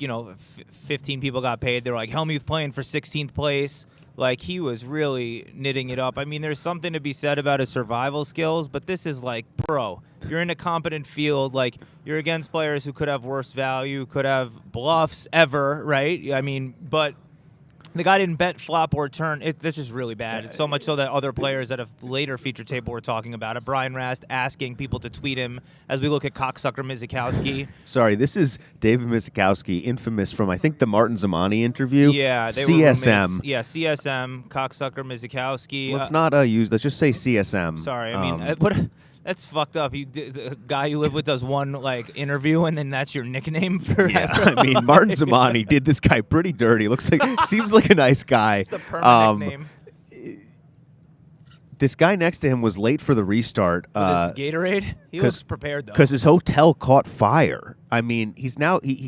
15 people got paid. They were like, Hellmuth playing for 16th place. Like, he was really knitting it up. I mean, there's something to be said about his survival skills, but this is like, bro, you're in a competent field. Like, you're against players who could have worse value, could have bluffs ever, right? I mean, but the guy didn't bet, flop, or turn. This is really bad. It's so much so that other players that have later featured table were talking about it. Brian Rast asking people to tweet him as we look at cocksucker Mizikowski. Sorry, this is David Mizikowski, infamous from, I think, the Martin Zamani interview. Yeah, they CSM. were roommates. Yeah, CSM, cocksucker Mizikowski. Let's not use, let's just say CSM. Sorry, I mean, that's fucked up. The guy you live with does one interview, and then that's your nickname for. Yeah, I mean, Martin Zamani did this guy pretty dirty. Seems like a nice guy. It's the permanent nickname. This guy next to him was late for the restart. With his Gatorade, he was prepared though. Because his hotel caught fire. I mean, he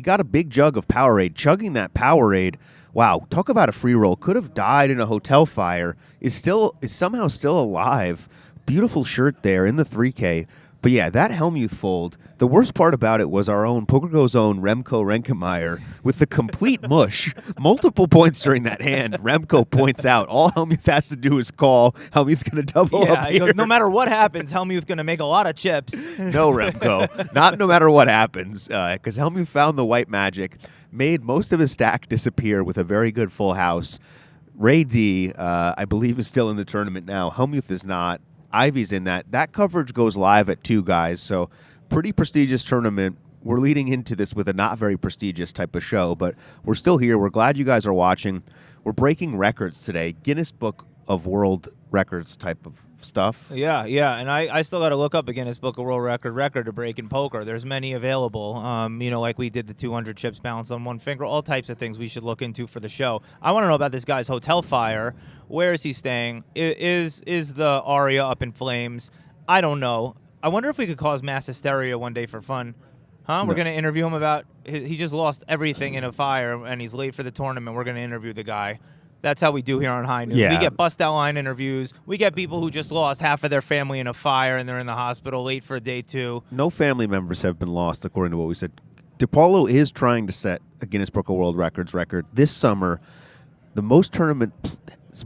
got a big jug of Powerade. Chugging that Powerade. Wow, talk about a free roll. Could have died in a hotel fire. Is somehow still alive. Beautiful shirt there in the 3K. But yeah, that Hellmuth fold, the worst part about it was our own PokerGo's own Remco Renkemeyer with the complete mush. Multiple points during that hand. Remco points out all Hellmuth has to do is call. Hellmuth's going to double up Yeah, he here. goes, no matter what happens, Hellmuth's going to make a lot of chips. No, Remco. Not no matter what happens. Because Hellmuth found the white magic, made most of his stack disappear with a very good full house. Ray D, I believe, is still in the tournament now. Hellmuth is not. Ivy's in that. That coverage goes live at 2 guys, so pretty prestigious tournament. We're leading into this with a not very prestigious type of show, but we're still here. We're glad you guys are watching. We're breaking records today. Guinness Book of World Records type of stuff. Yeah, and I still got to look up a Guinness Book of World Record to break in poker. There's many available. Like we did the 200 chips balance on one finger, all types of things we should look into for the show. I want to know about this guy's hotel fire. Where is he staying? Is the Aria up in flames? I don't know. I wonder if we could cause mass hysteria one day for fun. Huh? No. We're going to interview him about he just lost everything in a fire and he's late for the tournament. We're going to interview the guy. That's how we do here on High Noon. Yeah. We get bust out line interviews. We get people who just lost half of their family in a fire and they're in the hospital late for day 2. No family members have been lost, according to what we said. DePaulo is trying to set a Guinness Book of World Records record this summer. The most tournament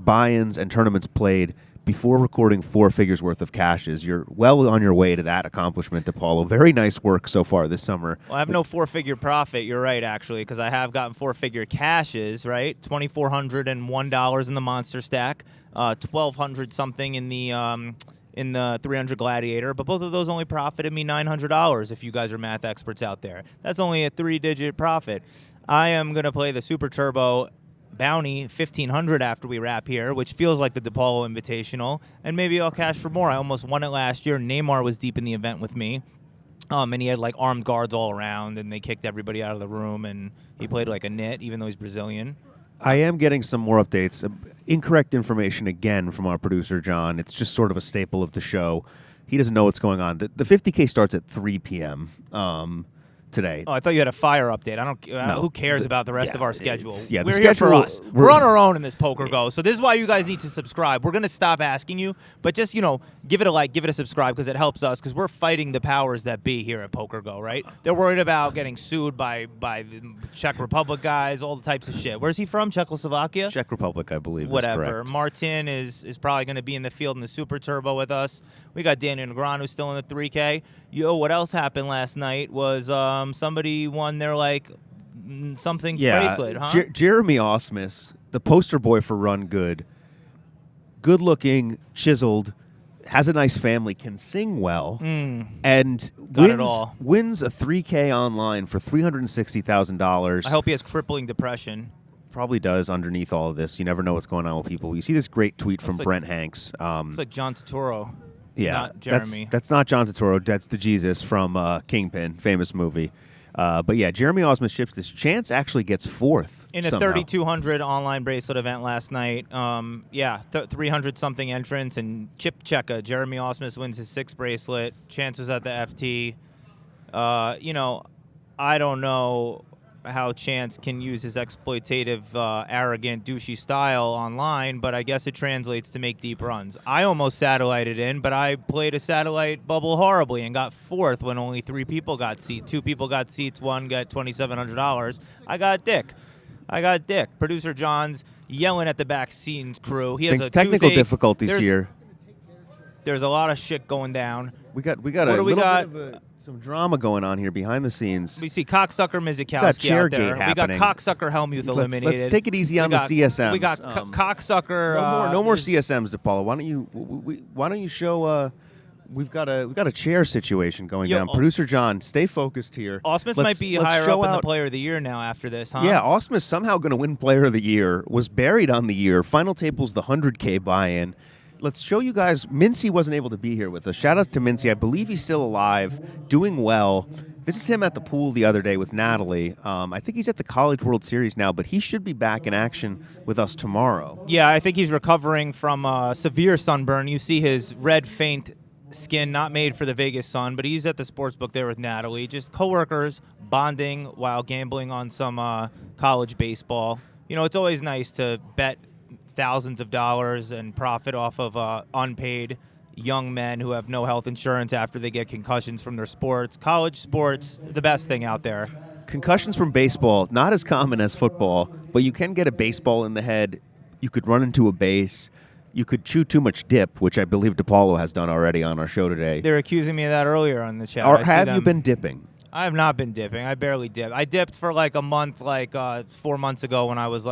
buy-ins and tournaments played before recording 4 figures worth of cashes. You're well on your way to that accomplishment, DePaulo. Very nice work so far this summer. Well, I have no 4-figure profit. You're right, actually, because I have gotten 4-figure cashes, right? $2,401 in the Monster Stack, $1,200 something in the 300 Gladiator, but both of those only profited me $900 if you guys are math experts out there. That's only a 3-digit profit. I am going to play the Super Turbo Bounty 1,500 after we wrap here, which feels like the DePaulo Invitational, and maybe I'll cash for more. I almost won it last year. Neymar was deep in the event with me, and he had like armed guards all around, and they kicked everybody out of the room, and he played like a nit, even though he's Brazilian. I am getting some more updates. Incorrect information again from our producer, John. It's just sort of a staple of the show. He doesn't know what's going on. The 50K starts at 3 p.m. Today. Oh, I thought you had a fire update. No, who cares about the rest of our schedule? Yeah, we're here for us. We're on our own in this PokerGo. So this is why you guys need to subscribe. We're going to stop asking you, but just, give it a like, give it a subscribe because it helps us because we're fighting the powers that be here at PokerGo, right? They're worried about getting sued by the Czech Republic guys, all the types of shit. Where's he from? Czechoslovakia? Czech Republic, I believe. Whatever. Is correct. Martin is probably going to be in the field in the Super Turbo with us. We got Daniel Negron who's still in the 3K. Yo, what else happened last night was somebody won their something bracelet, huh? Jeremy Osmus, the poster boy for Run Good. Good looking, chiseled, has a nice family, can sing well, and Got it all. wins a 3K online for $360,000. I hope he has crippling depression. Probably does underneath all of this. You never know what's going on with people. You see this great tweet from Brent Hanks. It's like John Turturro. Yeah, not Jeremy. That's not John Turturro. That's the Jesus from Kingpin, famous movie. But yeah, Jeremy Osmus ships this. Chance actually gets fourth In a somehow. 3,200 online bracelet event last night. 300-something entrants, and Chip Checka. Jeremy Osmus wins his 6th bracelet. Chance was at the FT. I don't know how Chance can use his exploitative, arrogant, douchey style online, but I guess it translates to make deep runs. I almost satellited in, but I played a satellite bubble horribly and got 4th when only 3 people got seats. 2 people got seats, 1 got $2,700. I got dick. Producer John's yelling at the back scenes crew. He has Thinks a technical toothache. difficulties here. There's a lot of shit going down. We got What a do we little got? bit of some drama going on here behind the scenes. We see cocksucker Mizikowski got chair out there. gate We got happening. cocksucker Helmuth eliminated. Let's take it easy on the CSMs. We got cocksucker. No more CSMs, DePaulo. Why don't you show? We've got a chair situation going down. Producer John, stay focused here. Osmus might be higher up in the Player of the Year now after this, huh? Yeah, Osmus somehow going to win Player of the Year. Was buried on the year. Final table's the 100K buy-in. Let's show you guys. Mintzy wasn't able to be here with us. Shout out to Mintzy. I believe he's still alive, doing well. This is him at the pool the other day with Natalie. I think he's at the College World Series now, but he should be back in action with us tomorrow. Yeah, I think he's recovering from severe sunburn. You see his red, faint skin, not made for the Vegas sun, but he's at the sportsbook there with Natalie. Just coworkers bonding while gambling on some college baseball. It's always nice to bet thousands of dollars and profit off of unpaid young men who have no health insurance after they get concussions from their sports. College sports, the best thing out there. Concussions from baseball, not as common as football, but you can get a baseball in the head. You could run into a base. You could chew too much dip, which I believe DePaulo has done already on our show today. They were accusing me of that earlier on the chat. Have you been dipping? I have not been dipping. I barely dip. I dipped for like a month, 4 months ago when I was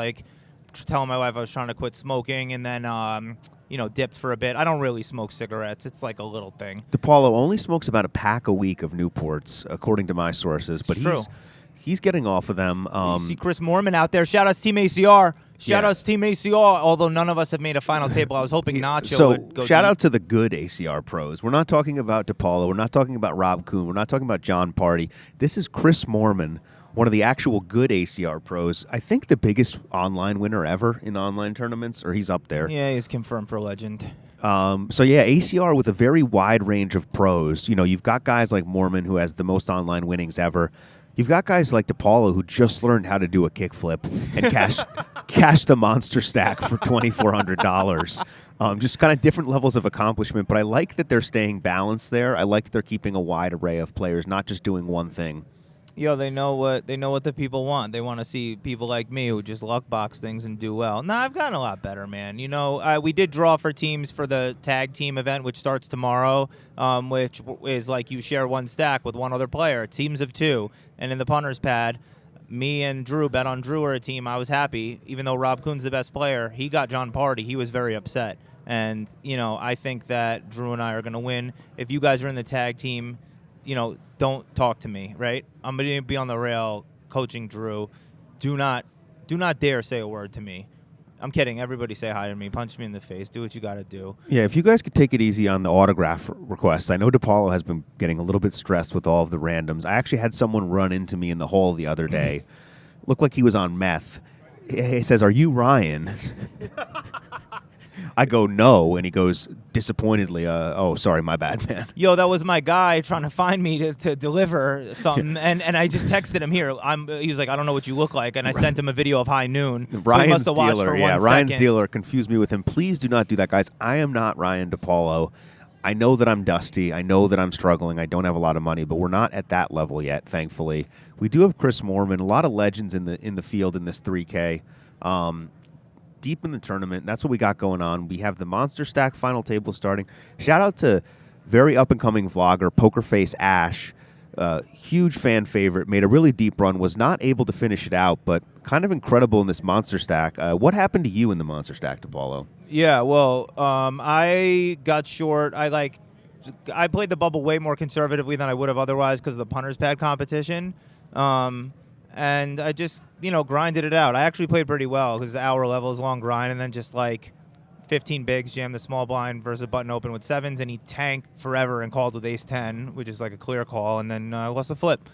telling my wife I was trying to quit smoking, and then dipped for a bit. I don't really smoke cigarettes. It's like a little thing. DePaulo only smokes about a pack a week of Newports, according to my sources. But True. He's getting off of them. You see Chris Moorman out there. Shout out to Team ACR. Shout out to Team ACR. Although none of us have made a final table, I was hoping Nacho would go shout deep. out to the good ACR pros. We're not talking about DePaulo. We're not talking about Rob Kuhn. We're not talking about John Party. This is Chris Moorman, one of the actual good ACR pros. I think the biggest online winner ever in online tournaments, or he's up there. Yeah, he's confirmed for legend. ACR with a very wide range of pros. You've got guys like Moorman, who has the most online winnings ever. You've got guys like DePaulo, who just learned how to do a kickflip and cash the monster stack for $2,400. Just kind of different levels of accomplishment. But I like that they're staying balanced there. I like that they're keeping a wide array of players, not just doing one thing. They know what the people want. They want to see people like me who just luck box things and do well. Nah, I've gotten a lot better, man. We did draw for teams for the tag team event, which starts tomorrow, which is like you share one stack with one other player, teams of 2. And in the punter's pad, me and Drew bet on Drew or a team. I was happy, even though Rob Kuhn's the best player. He got John Party. He was very upset. And, I think that Drew and I are going to win. If you guys are in the tag team, don't talk to me, right? I'm going to be on the rail coaching Drew. Do not dare say a word to me. I'm kidding. Everybody say hi to me. Punch me in the face. Do what you got to do. Yeah, if you guys could take it easy on the autograph requests. I know DePaulo has been getting a little bit stressed with all of the randoms. I actually had someone run into me in the hall the other day. Looked like he was on meth. He says, "Are you Ryan?" I go, "No," and he goes disappointedly, "Oh, sorry, my bad, man." Yo, that was my guy trying to find me to deliver something, and I just texted him here. He was like, "I don't know what you look like," and I sent him a video of High Noon. Ryan's so he must have watched for 1 Ryan's second. dealer confused me with him. Please do not do that, guys. I am not Ryan DePaulo. I know that I'm dusty. I know that I'm struggling. I don't have a lot of money, but we're not at that level yet, thankfully. We do have Chris Moorman, a lot of legends in the field in this 3K. Deep in the tournament. That's what we got going on. We have the Monster Stack final table starting. Shout out to very up-and-coming vlogger, Pokerface Ash. huge fan favorite, made a really deep run, was not able to finish it out, but kind of incredible in this monster stack. What happened to you in the monster stack, DePaulo? Yeah, well, I got short. I played the bubble way more conservatively than I would have otherwise because of the punter's pad competition. And I just, grinded it out. I actually played pretty well because the hour level is long grind, and then just 15 bigs, jammed the small blind versus button open with 7s, and he tanked forever and called with ace-10, which is a clear call, and then lost the flip.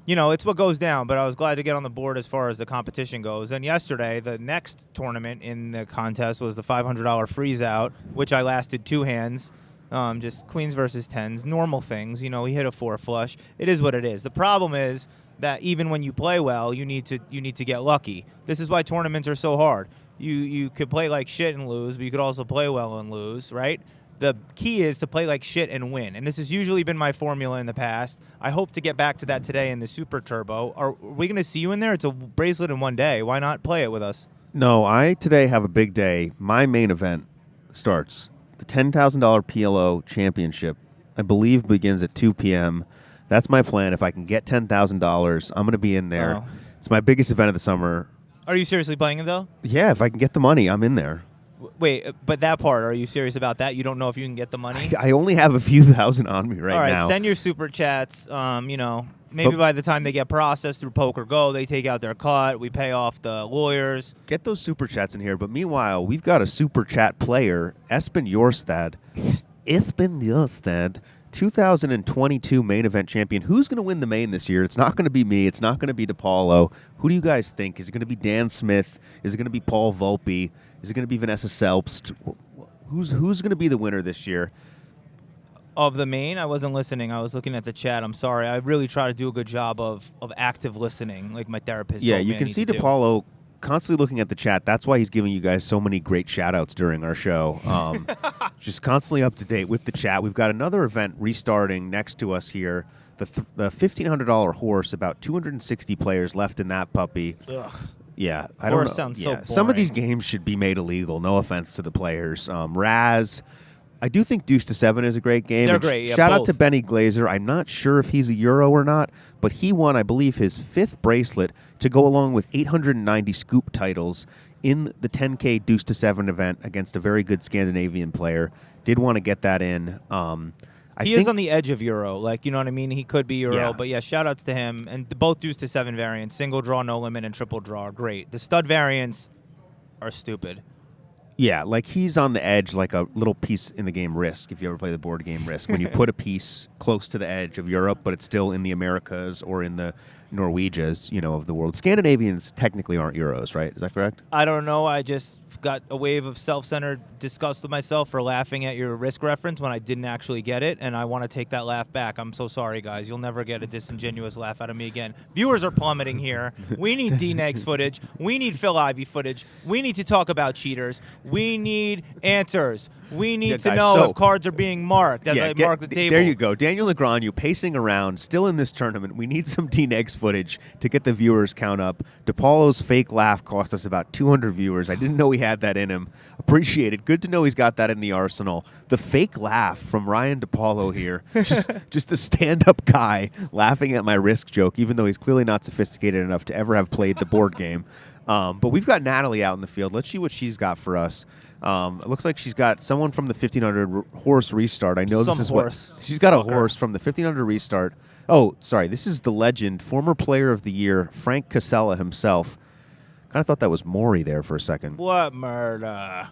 It's what goes down, but I was glad to get on the board as far as the competition goes. And yesterday, the next tournament in the contest was the $500 freeze out, which I lasted 2 hands. Just queens versus 10s, normal things. He hit a 4 flush. It is what it is. The problem is that even when you play well, you need to get lucky. This is why tournaments are so hard. You could play like shit and lose, but you could also play well and lose, right? The key is to play like shit and win, and this has usually been my formula in the past. I hope to get back to that today in the Super Turbo. Are we going to see you in there? It's a bracelet in one day. Why not play it with us? No, I today have a big day. My main event starts. The $10,000 PLO Championship, I believe, begins at 2 p.m. That's my plan. If I can get $10,000, I'm going to be in there. Oh. It's my biggest event of the summer. Are you seriously playing it, though? Yeah, if I can get the money, I'm in there. Wait, but that part, are you serious about that? You don't know if you can get the money? I only have a few thousand on me right now. All right, send your super chats. Maybe by the time they get processed through PokerGo, they take out their cut. We pay off the lawyers. Get those super chats in here. But meanwhile, we've got a super chat player, Espen Jorstad. 2022 main event champion. Who's going to win the main this year? It's not going to be me. It's not going to be DePaulo. Who do you guys think? Is it going to be Dan Smith? Is it going to be Paul Volpe? Is it going to be Vanessa Selbst? Who's going to be the winner this year? Of the main, I wasn't listening. I was looking at the chat. I'm sorry. I really try to do a good job of active listening, like my therapist Yeah, told me you I can need see to do. DePaulo constantly looking at the chat. That's why he's giving you guys so many great shout-outs during our show. Just constantly up to date with the chat. We've got another event restarting next to us here. The $1,500 horse, about 260 players left in that puppy. Ugh. Yeah, I don't know. Sounds so boring. Some of these games should be made illegal. No offense to the players. Raz, I do think Deuce to 7 is a great game. They're And great. Yeah, shout out both. to Benny Glazer. I'm not sure if he's a Euro or not, but he won, I believe, his 5th bracelet to go along with 890 scoop titles in the 10K Deuce to 7 event against a very good Scandinavian player. Did want to get that in. He is on the edge of Euro. You know what I mean? He could be Euro. Yeah. But, yeah, shout-outs to him. And both Deuce to 7 variants, single draw, no limit, and triple draw are great. The stud variants are stupid. Yeah, he's on the edge like a little piece in the game Risk, if you ever play the board game Risk. When you put a piece close to the edge of Europe, but it's still in the Americas or in the Norwegias, of the world. Scandinavians technically aren't Euros, right? Is that correct? I don't know. I just got a wave of self-centered disgust with myself for laughing at your Risk reference when I didn't actually get it, and I want to take that laugh back. I'm so sorry, guys. You'll never get a disingenuous laugh out of me again. Viewers are plummeting here. We need D-Negs footage. We need Phil Ivey footage. We need to talk about cheaters. We need answers. We need to guys, know so- if cards are being marked as I mark the table. There you go. Daniel Negreanu pacing around, still in this tournament. We need some D-Negs footage to get the viewers count up. DePaulo's fake laugh cost us about 200 viewers. I didn't know he had that in him. Appreciate it. Good to know he's got that in the arsenal. The fake laugh from Ryan DePaulo here. Just a stand-up guy laughing at my Risk joke, even though he's clearly not sophisticated enough to ever have played the board game. But we've got Natalie out in the field. Let's see what she's got for us. It looks like she's got someone from the 1500 horse restart. I know this is horse. what she's got. A horse from the 1500 restart. Oh, sorry. This is the legend, former player of the year, Frank Casella himself. Kind of thought that was Maury there for a second. What murder?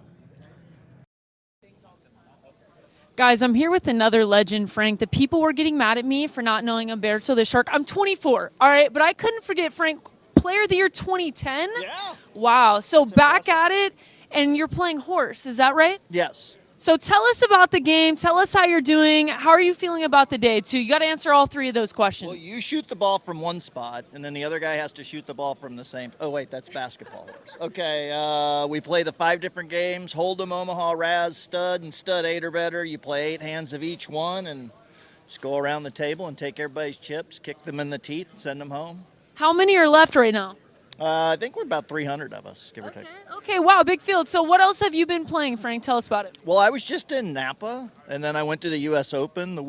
Guys, I'm here with another legend, Frank. The people were getting mad at me for not knowing Umberto the Shark. I'm 24, all right? But I couldn't forget Frank, Player of the Year 2010? Yeah. Wow. So back at it, and you're playing horse. Is that right? Yes. So tell us about the game. Tell us how you're doing. How are you feeling about the day, too? You got to answer all 3 of those questions. Well, you shoot the ball from one spot, and then the other guy has to shoot the ball from the same. Oh, wait, that's basketball. Okay, we play the 5 different games: Hold'em, Omaha, Raz, Stud, and Stud 8 or better. You play 8 hands of each one, and just go around the table and take everybody's chips, kick them in the teeth, and send them home. How many are left right now? I think we're about 300 of us, give or take. Okay, wow, big field. So what else have you been playing, Frank? Tell us about it. Well, I was just in Napa, and then I went to the U.S. Open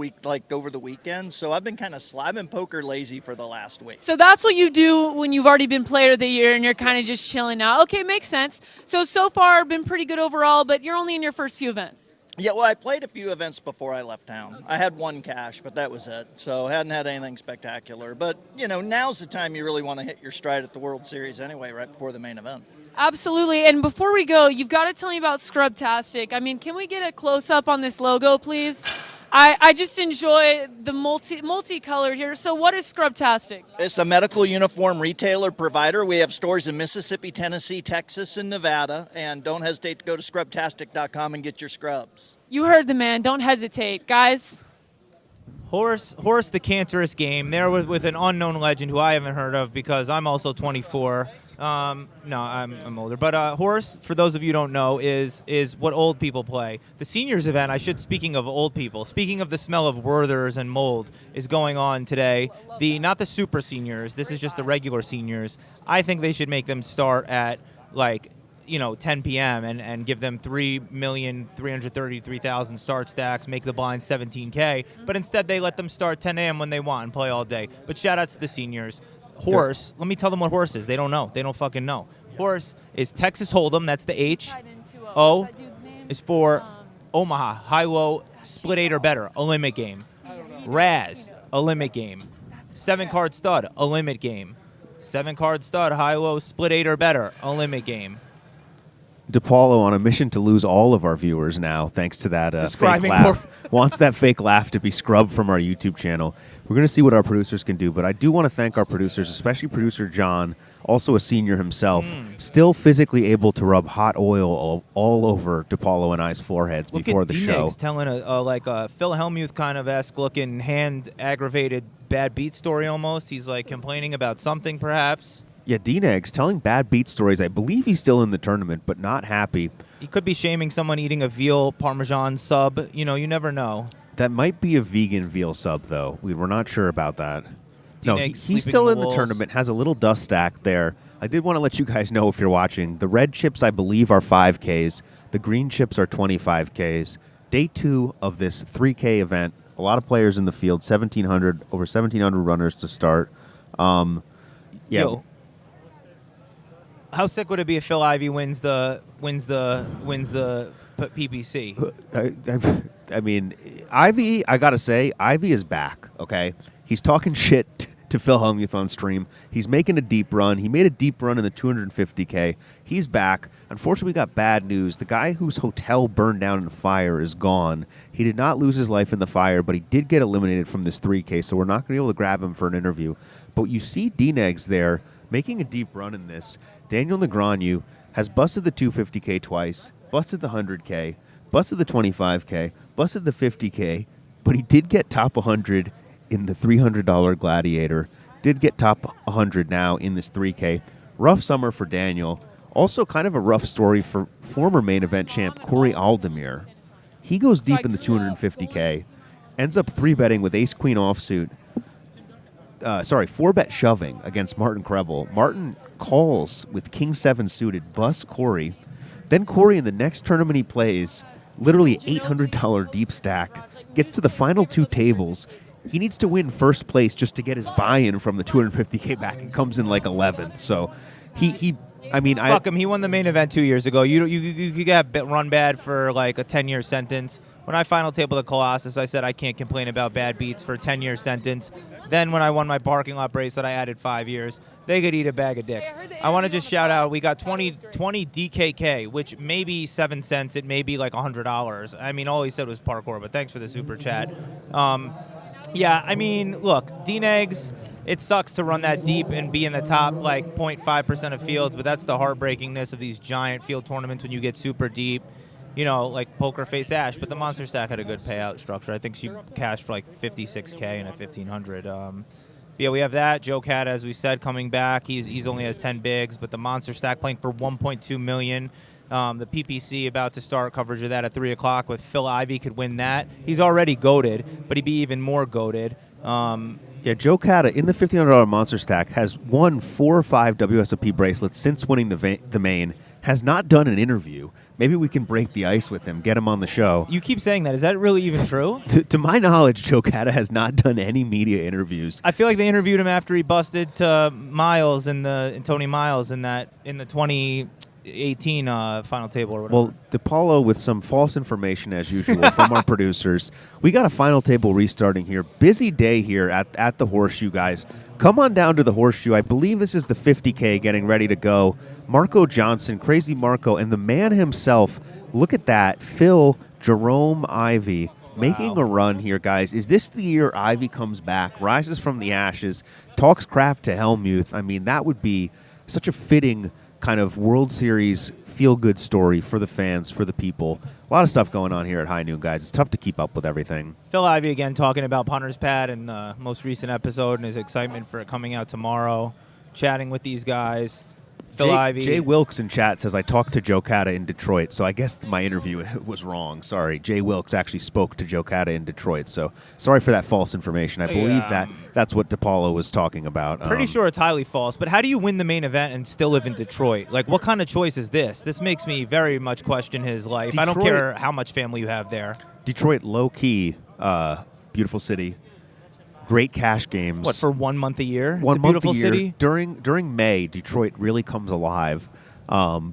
over the weekend. So I've been I've been poker lazy for the last week. So that's what you do when you've already been player of the year and you're kind of just chilling out. Okay, makes sense. So far, been pretty good overall, but you're only in your first few events. Yeah, well, I played a few events before I left town. I had one cash, but that was it. So hadn't had anything spectacular. But, now's the time you really want to hit your stride at the World Series anyway, right before the main event. Absolutely. And before we go, you've got to tell me about Scrubtastic. I mean, can we get a close-up on this logo, please? I just enjoy the multicolored here. So what is Scrubtastic? It's a medical uniform retailer provider. We have stores in Mississippi, Tennessee, Texas, and Nevada. And don't hesitate to go to scrubtastic.com and get your scrubs. You heard the man. Don't hesitate. Guys. Horse the Cancerous Game. There with an unknown legend who I haven't heard of because I'm also 24. No, I'm older. But Horse, for those of you who don't know, is what old people play. The seniors event, speaking of old people, speaking of the smell of Werthers and mold, is going on today. Not the super seniors. This is just the regular seniors. I think they should make them start at 10 p.m. and give them 3,333,000 start stacks, make the blind 17K. But instead, they let them start 10 a.m. when they want and play all day. But shout outs to the seniors. Horse, let me tell them what Horse is. They don't know. They don't fucking know. Horse is Texas Hold'em. That's the H. O is for Omaha. High-low, split 8 or better. A limit game. Raz, a limit game. 7-card stud, a limit game. 7-card stud, high-low, split 8 or better. A limit game. DePaulo on a mission to lose all of our viewers now, thanks to that fake laugh. Wants that fake laugh to be scrubbed from our YouTube channel. We're going to see what our producers can do, but I do want to thank our producers, especially producer John, also a senior himself, still physically able to rub hot oil all over DePaulo and I's foreheads before the show. Look at telling a Phil Hellmuth kind of esque looking hand-aggravated bad beat story almost. He's complaining about something perhaps. Yeah, D-Negs telling bad beat stories. I believe he's still in the tournament, but not happy. He could be shaming someone eating a veal Parmesan sub. You never know. That might be a vegan veal sub, though. We're not sure about that. No, D-Negs he's still in the tournament, has a little dust stack there. I did want to let you guys know if you're watching. The red chips, I believe, are 5Ks. The green chips are 25Ks. Day 2 of this 3K event. A lot of players in the field, over 1,700 runners to start. Yo. How sick would it be if Phil Ivey wins the PPC? I mean, Ivey, I got to say, Ivey is back, okay? He's talking shit to Phil Hellmuth on stream. He's making a deep run. He made a deep run in the 250K. He's back. Unfortunately, we got bad news. The guy whose hotel burned down in a fire is gone. He did not lose his life in the fire, but he did get eliminated from this 3K, so we're not going to be able to grab him for an interview. But you see D-Negs there making a deep run in this. Daniel Negreanu has busted the 250K twice, busted the 100K, busted the 25K, busted the 50K, but he did get top 100 in the $300 Gladiator, did get top 100 now in this 3K. Rough summer for Daniel. Also kind of a rough story for former main event champ Corey Aldemir. He goes deep in the 250K, ends up 3-betting with ace-queen offsuit. 4-bet shoving against Martin Krebel. Martin calls with king-7 suited, busts Corey. Then Corey, in the next tournament he plays, literally $800 deep stack, gets to the final 2 tables. He needs to win first place just to get his buy-in from the 250K back and comes in 11th. So fuck him. He won the main event 2 years ago. You got run bad for a 10-year sentence. When I final tabled the Colossus, I said I can't complain about bad beats for a 10-year sentence. Then when I won my parking lot bracelet, I added 5 years. They could eat a bag of dicks. I want to just shout out, we got 20 DKK, which may be 7 cents. It may be $100. I mean, all he said was parkour, but thanks for the super chat. Look, D-Negs, it sucks to run that deep and be in the top 0.5% of fields, but that's the heartbreakingness of these giant field tournaments when you get super deep. Like Poker Face Ash, but the Monster Stack had a good payout structure. I think she cashed for 56K and a 1,500. Yeah, we have that. Joe Cat, as we said, coming back. He's only has 10 bigs, but the Monster Stack playing for $1.2 million. The PPC about to start coverage of that at 3 o'clock with Phil Ivey could win that. He's already goated, but he'd be even more goated. Yeah, Joe Cata in the $1,500 Monster Stack has won 4 or 5 WSOP bracelets since winning the main. Has not done an interview. Maybe we can break the ice with him, get him on the show. You keep saying that. Is that really even true? To my knowledge, Joe Cata has not done any media interviews. I feel like they interviewed him after he busted Miles Tony Miles in the 2018 final table or whatever. Well, DePaulo with some false information as usual from our producers. We got a final table restarting here. Busy day here at the Horseshoe, guys. Come on down to the Horseshoe. I believe this is the 50K getting ready to go. Marco Johnson, Crazy Marco, and the man himself. Look at that. Phil Jerome Ivy making a run here, guys. Is this the year Ivy comes back, rises from the ashes, talks crap to Hellmuth? I mean, that would be such a fitting kind of World Series feel-good story for the fans, for the people. A lot of stuff going on here at High Noon, guys. It's tough to keep up with everything. Phil Ivey again talking about Punter's Pad in the most recent episode and his excitement for it coming out tomorrow, chatting with these guys. Phil Ivey. Jay Wilkes in chat says, I talked to Joe Cata in Detroit, so I guess my interview was wrong. Sorry. Jay Wilkes actually spoke to Joe Cata in Detroit, so sorry for that false information. I believe that's what DePaulo was talking about. Pretty sure it's highly false, but how do you win the main event and still live in Detroit? Like, what kind of choice is this? This makes me very much question his life. I don't care how much family you have there. Detroit, low-key, beautiful city. Great cash games. What, for 1 month a year? One it's a month beautiful a year. city. During May, Detroit really comes alive.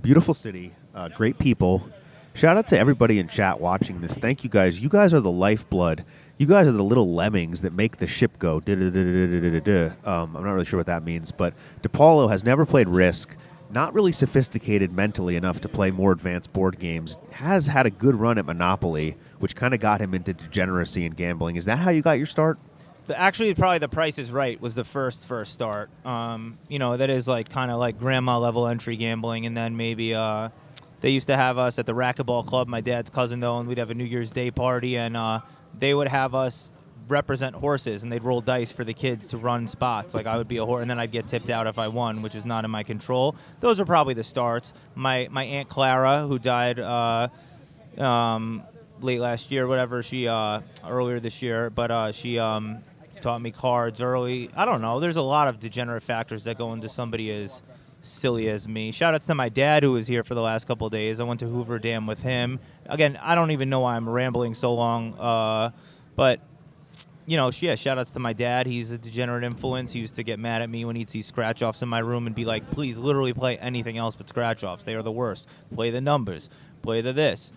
Beautiful city, great people. Shout out to everybody in chat watching this. Thank you guys. You guys are the lifeblood. You guys are the little lemmings that make the ship go. I'm not really sure what that means, but DePaulo has never played Risk. Not really sophisticated mentally enough to play more advanced board games. Has had a good run at Monopoly, which kind of got him into degeneracy and gambling. Is that how you got your start? Actually, probably The Price is Right was the first start. That is like kind of like grandma level entry gambling, and then maybe they used to have us at the racquetball club. My dad's cousin owned. We'd have a New Year's Day party, and they would have us represent horses, and they'd roll dice for the kids to run spots. Like I would be a horse, and then I'd get tipped out if I won, which is not in my control. Those are probably the starts. My Aunt Clara, who died late last year, whatever, she earlier this year, but she taught me cards early. I don't know. There's a lot of degenerate factors that go into somebody as silly as me. Shout outs to my dad who was here for the last couple of days. I went to Hoover Dam with him. Again, I don't even know why I'm rambling so long, but shout outs to my dad. He's a degenerate influence. He used to get mad at me when he'd see scratch offs in my room and be like, please literally play anything else but scratch offs. They are the worst. Play the numbers. Play the this.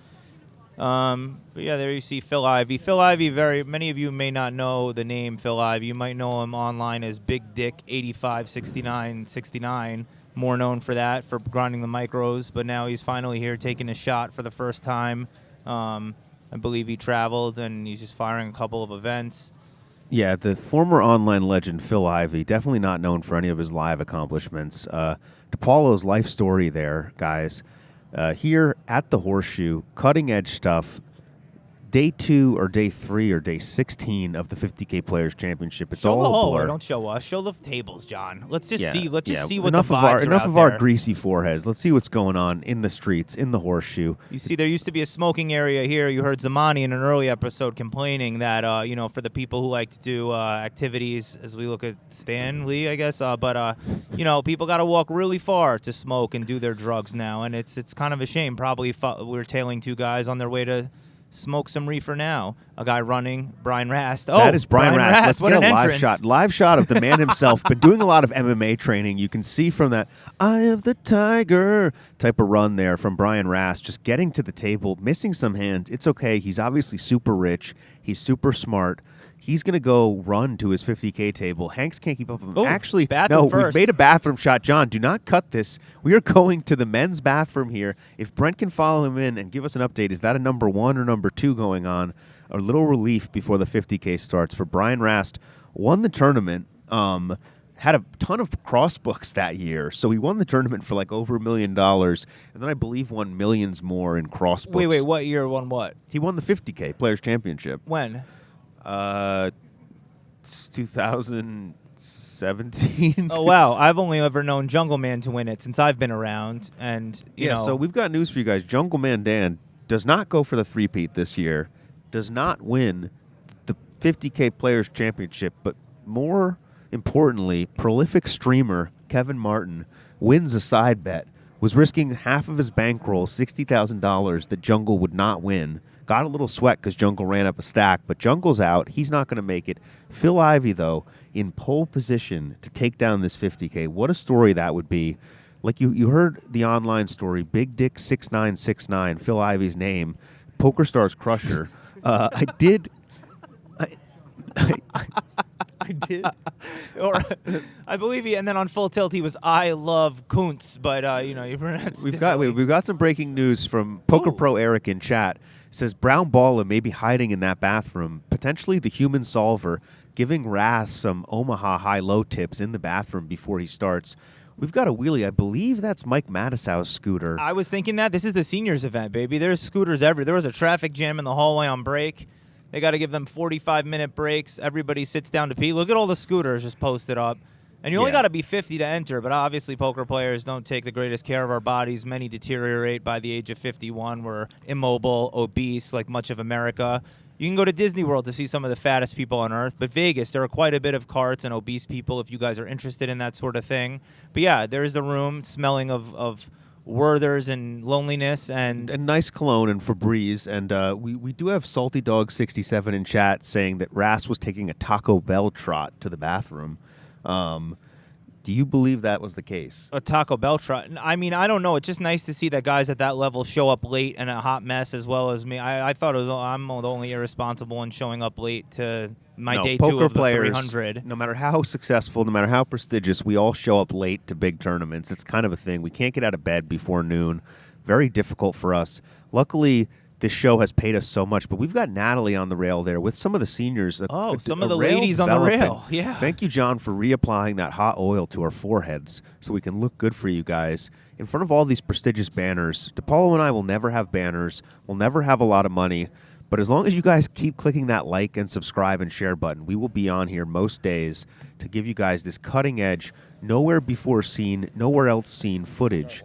But yeah, there you see Phil Ivey. Phil Ivey, many of you may not know the name Phil Ivey. You might know him online as Big Dick 856969, more known for that, for grinding the micros. But now he's finally here taking a shot for the first time. I believe he traveled, and he's just firing a couple of events. Yeah, the former online legend Phil Ivey, definitely not known for any of his live accomplishments. DePaulo's life story there, guys. Here at the Horseshoe, cutting-edge stuff. Day 2 or Day 3 or Day 16 of the 50K Players Championship. It's all a blur. Don't show us. Show the tables, John. Let's just see. Let's just see what enough the vibes of our are enough out of there. our greasy foreheads. Let's see what's going on in the streets, in the Horseshoe. You see, there used to be a smoking area here. You heard Zamani in an early episode complaining that, for the people who like to do activities, as we look at Stan Lee, I guess, people got to walk really far to smoke and do their drugs now, and it's kind of a shame. Probably we're tailing two guys on their way to smoke some reefer now. A guy running, Brian Rast. Oh, that is Brian Rast. Let's what get a an live entrance. shot. Live shot of the man himself. Been doing a lot of MMA training. You can see from that Eye of the Tiger type of run there from Brian Rast. Just getting to the table, missing some hands. It's okay. He's obviously super rich. He's super smart. He's going to go run to his 50K table. Hanks can't keep up with him. Ooh, Actually, bathroom no, first. we've made a bathroom shot. John, do not cut this. We are going to the men's bathroom here. If Brent can follow him in and give us an update, is that a number 1 or number 2 going on? A little relief before the 50K starts for Brian Rast. Won the tournament. Had a ton of crossbooks that year, so he won the tournament for like over $1 million, and then I believe won millions more in crossbooks. Wait, what year won what? He won the 50K Players Championship. When? 2017. Oh, wow. I've only ever known Jungle Man to win it since I've been around. And, you know. So we've got news for you guys. Jungle Man Dan does not go for the three-peat this year, does not win the 50K Players Championship, but more importantly, prolific streamer Kevin Martin wins a side bet, was risking half of his bankroll, $60,000, that Jungle would not win. Got a little sweat because Jungle ran up a stack, but Jungle's out. He's not going to make it. Phil Ivey, though, in pole position to take down this 50K. What a story that would be. Like you heard the online story, Big Dick 6969, Phil Ivey's name, PokerStars Crusher. I did. Or I believe he, and then on Full Tilt he was I love Kuntz, but you pronounced We've got some breaking news from Poker Pro Eric in chat. Says Brown Baller may be hiding in that bathroom, potentially the human solver, giving Raz some Omaha high-low tips in the bathroom before he starts. We've got a wheelie. I believe that's Mike Matisow's scooter. I was thinking that this is the seniors event, baby. There's scooters everywhere. There was a traffic jam in the hallway on break. They got to give them 45-minute breaks. Everybody sits down to pee. Look at all the scooters just posted up. And you only got to be 50 to enter, but obviously poker players don't take the greatest care of our bodies. Many deteriorate by the age of 51. We're immobile, obese, like much of America. You can go to Disney World to see some of the fattest people on earth, but Vegas, there are quite a bit of carts and obese people if you guys are interested in that sort of thing. But yeah, there's the room smelling of Werthers and loneliness and nice cologne and Febreze. And we do have Salty Dog 67 in chat saying that Ras was taking a Taco Bell trot to the bathroom. Do you believe that was the case? A Taco Bell trot. I mean, I don't know. It's just nice to see that guys at that level show up late and a hot mess as well as me. I thought I'm the only irresponsible one showing up late to my day two of the 300. No matter how successful, no matter how prestigious, we all show up late to big tournaments. It's kind of a thing. We can't get out of bed before noon. Very difficult for us. Luckily, this show has paid us so much, but we've got Natalie on the rail there with some of the seniors. Some of the ladies on the rail. Yeah. Thank you, John, for reapplying that hot oil to our foreheads so we can look good for you guys. In front of all these prestigious banners, DePaulo and I will never have banners. We'll never have a lot of money. But as long as you guys keep clicking that like and subscribe and share button, we will be on here most days to give you guys this cutting-edge, nowhere before seen, nowhere else seen footage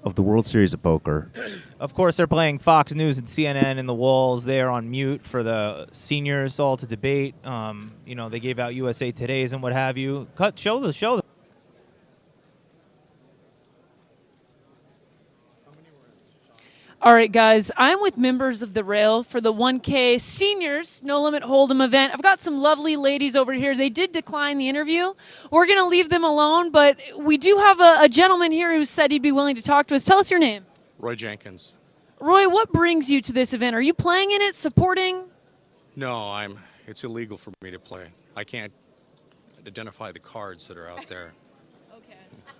of the World Series of Poker. Of course, they're playing Fox News and CNN in the walls. They are on mute for the seniors all to debate. They gave out USA Today's and what have you. Show the. All right, guys, I'm with members of the rail for the 1K Seniors No Limit Hold'em event. I've got some lovely ladies over here. They did decline the interview. We're going to leave them alone, but we do have a gentleman here who said he'd be willing to talk to us. Tell us your name. Roy Jenkins. Roy, what brings you to this event? Are you playing in it, supporting? No, it's illegal for me to play. I can't identify the cards that are out there.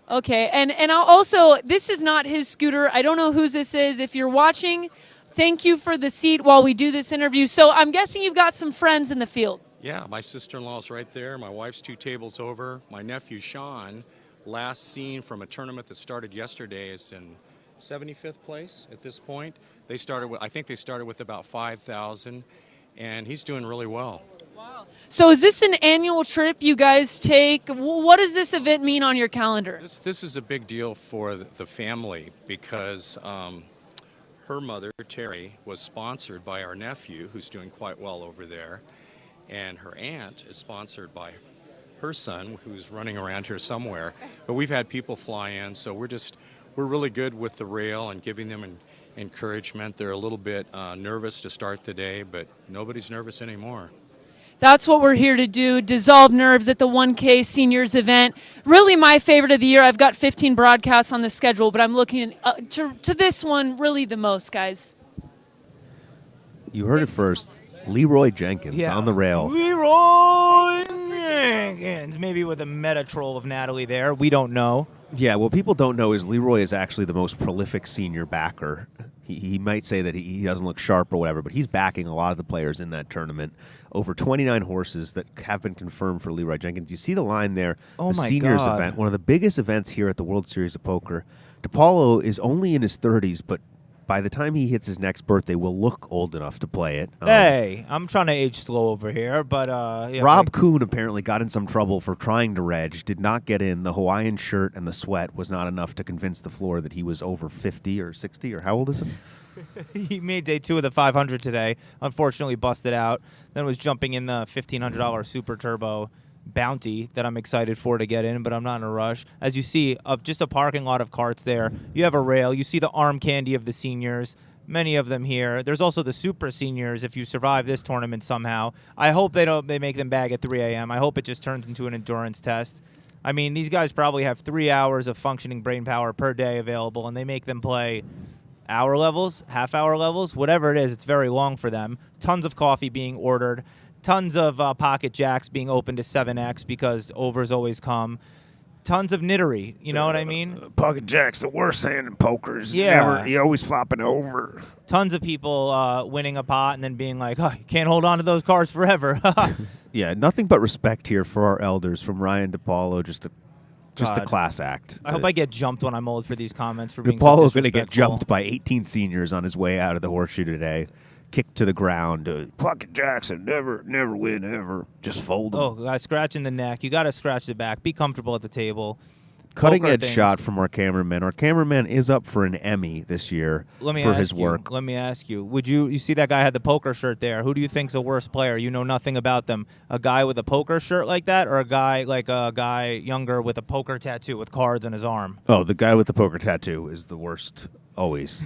Okay, and also, this is not his scooter. I don't know whose this is. If you're watching, thank you for the seat while we do this interview. So I'm guessing you've got some friends in the field. Yeah, my sister-in-law's right there. My wife's 2 tables over. My nephew, Sean, last seen from a tournament that started yesterday, is in 75th place at this point. I think they started with about 5,000, and he's doing really well. Wow. So is this an annual trip you guys take? What does this event mean on your calendar? This is a big deal for the family because her mother, Terry, was sponsored by our nephew, who's doing quite well over there, and her aunt is sponsored by her son, who's running around here somewhere. But we've had people fly in, so we're really good with the rail and giving them encouragement. They're a little bit nervous to start the day, but nobody's nervous anymore. That's what we're here to do, dissolve nerves at the 1K Seniors event. Really my favorite of the year. I've got 15 broadcasts on the schedule, but I'm looking to this one really the most, guys. You heard it first. Leroy Jenkins on the rail. Leroy Jenkins. Maybe with a meta troll of Natalie there. We don't know. Yeah, what people don't know is Leroy is actually the most prolific senior backer. He might say that he doesn't look sharp or whatever, but he's backing a lot of the players in that tournament. Over 29 horses that have been confirmed for Leroy Jenkins. You see the line there, the seniors event, one of the biggest events here at the World Series of Poker. DePaulo is only in his 30s, but by the time he hits his next birthday, will look old enough to play it. Hey, I'm trying to age slow over here, but Rob Kuhn apparently got in some trouble for trying to reg, did not get in. The Hawaiian shirt and the sweat was not enough to convince the floor that he was over 50 or 60, or how old is he? He made day 2 of the 500 today. Unfortunately, busted out. Then was jumping in the $1,500 Super Turbo. bounty that I'm excited for to get in, but I'm not in a rush. As you see, of just a parking lot of carts there. You have a rail. You see the arm candy of the seniors. Many of them here. There's also the super seniors if you survive this tournament somehow. I hope they make them bag at 3 a.m. I hope it just turns into an endurance test. I mean, these guys probably have 3 hours of functioning brain power per day available, and they make them play hour levels, half-hour levels, whatever it is. It's very long for them. Tons of coffee being ordered. Tons of pocket jacks being opened to 7x because overs always come. Tons of nittery, you know what I mean? Pocket jack's the worst hand in poker. Yeah. You're always flopping over. Tons of people winning a pot and then being like, oh, you can't hold on to those cards forever. Yeah, nothing but respect here for our elders, from Ryan DePaulo, just a class act. I hope I get jumped when I'm old for these comments for being so DePaulo's going to disrespectful. get jumped by 18 seniors on his way out of the Horseshoe today. Kicked to the ground. Pocket Jackson, never win, ever. Just fold them. Oh, guys, scratching the neck. You got to scratch the back. Be comfortable at the table. Cutting Poker edge things. shot from our cameraman. Our cameraman is up for an Emmy this year for his work. Let me ask you. Would you see that guy had the poker shirt there? Who do you think's a worse player? You know nothing about them. A guy with a poker shirt like that, or a guy younger with a poker tattoo with cards on his arm? Oh, the guy with the poker tattoo is the worst always.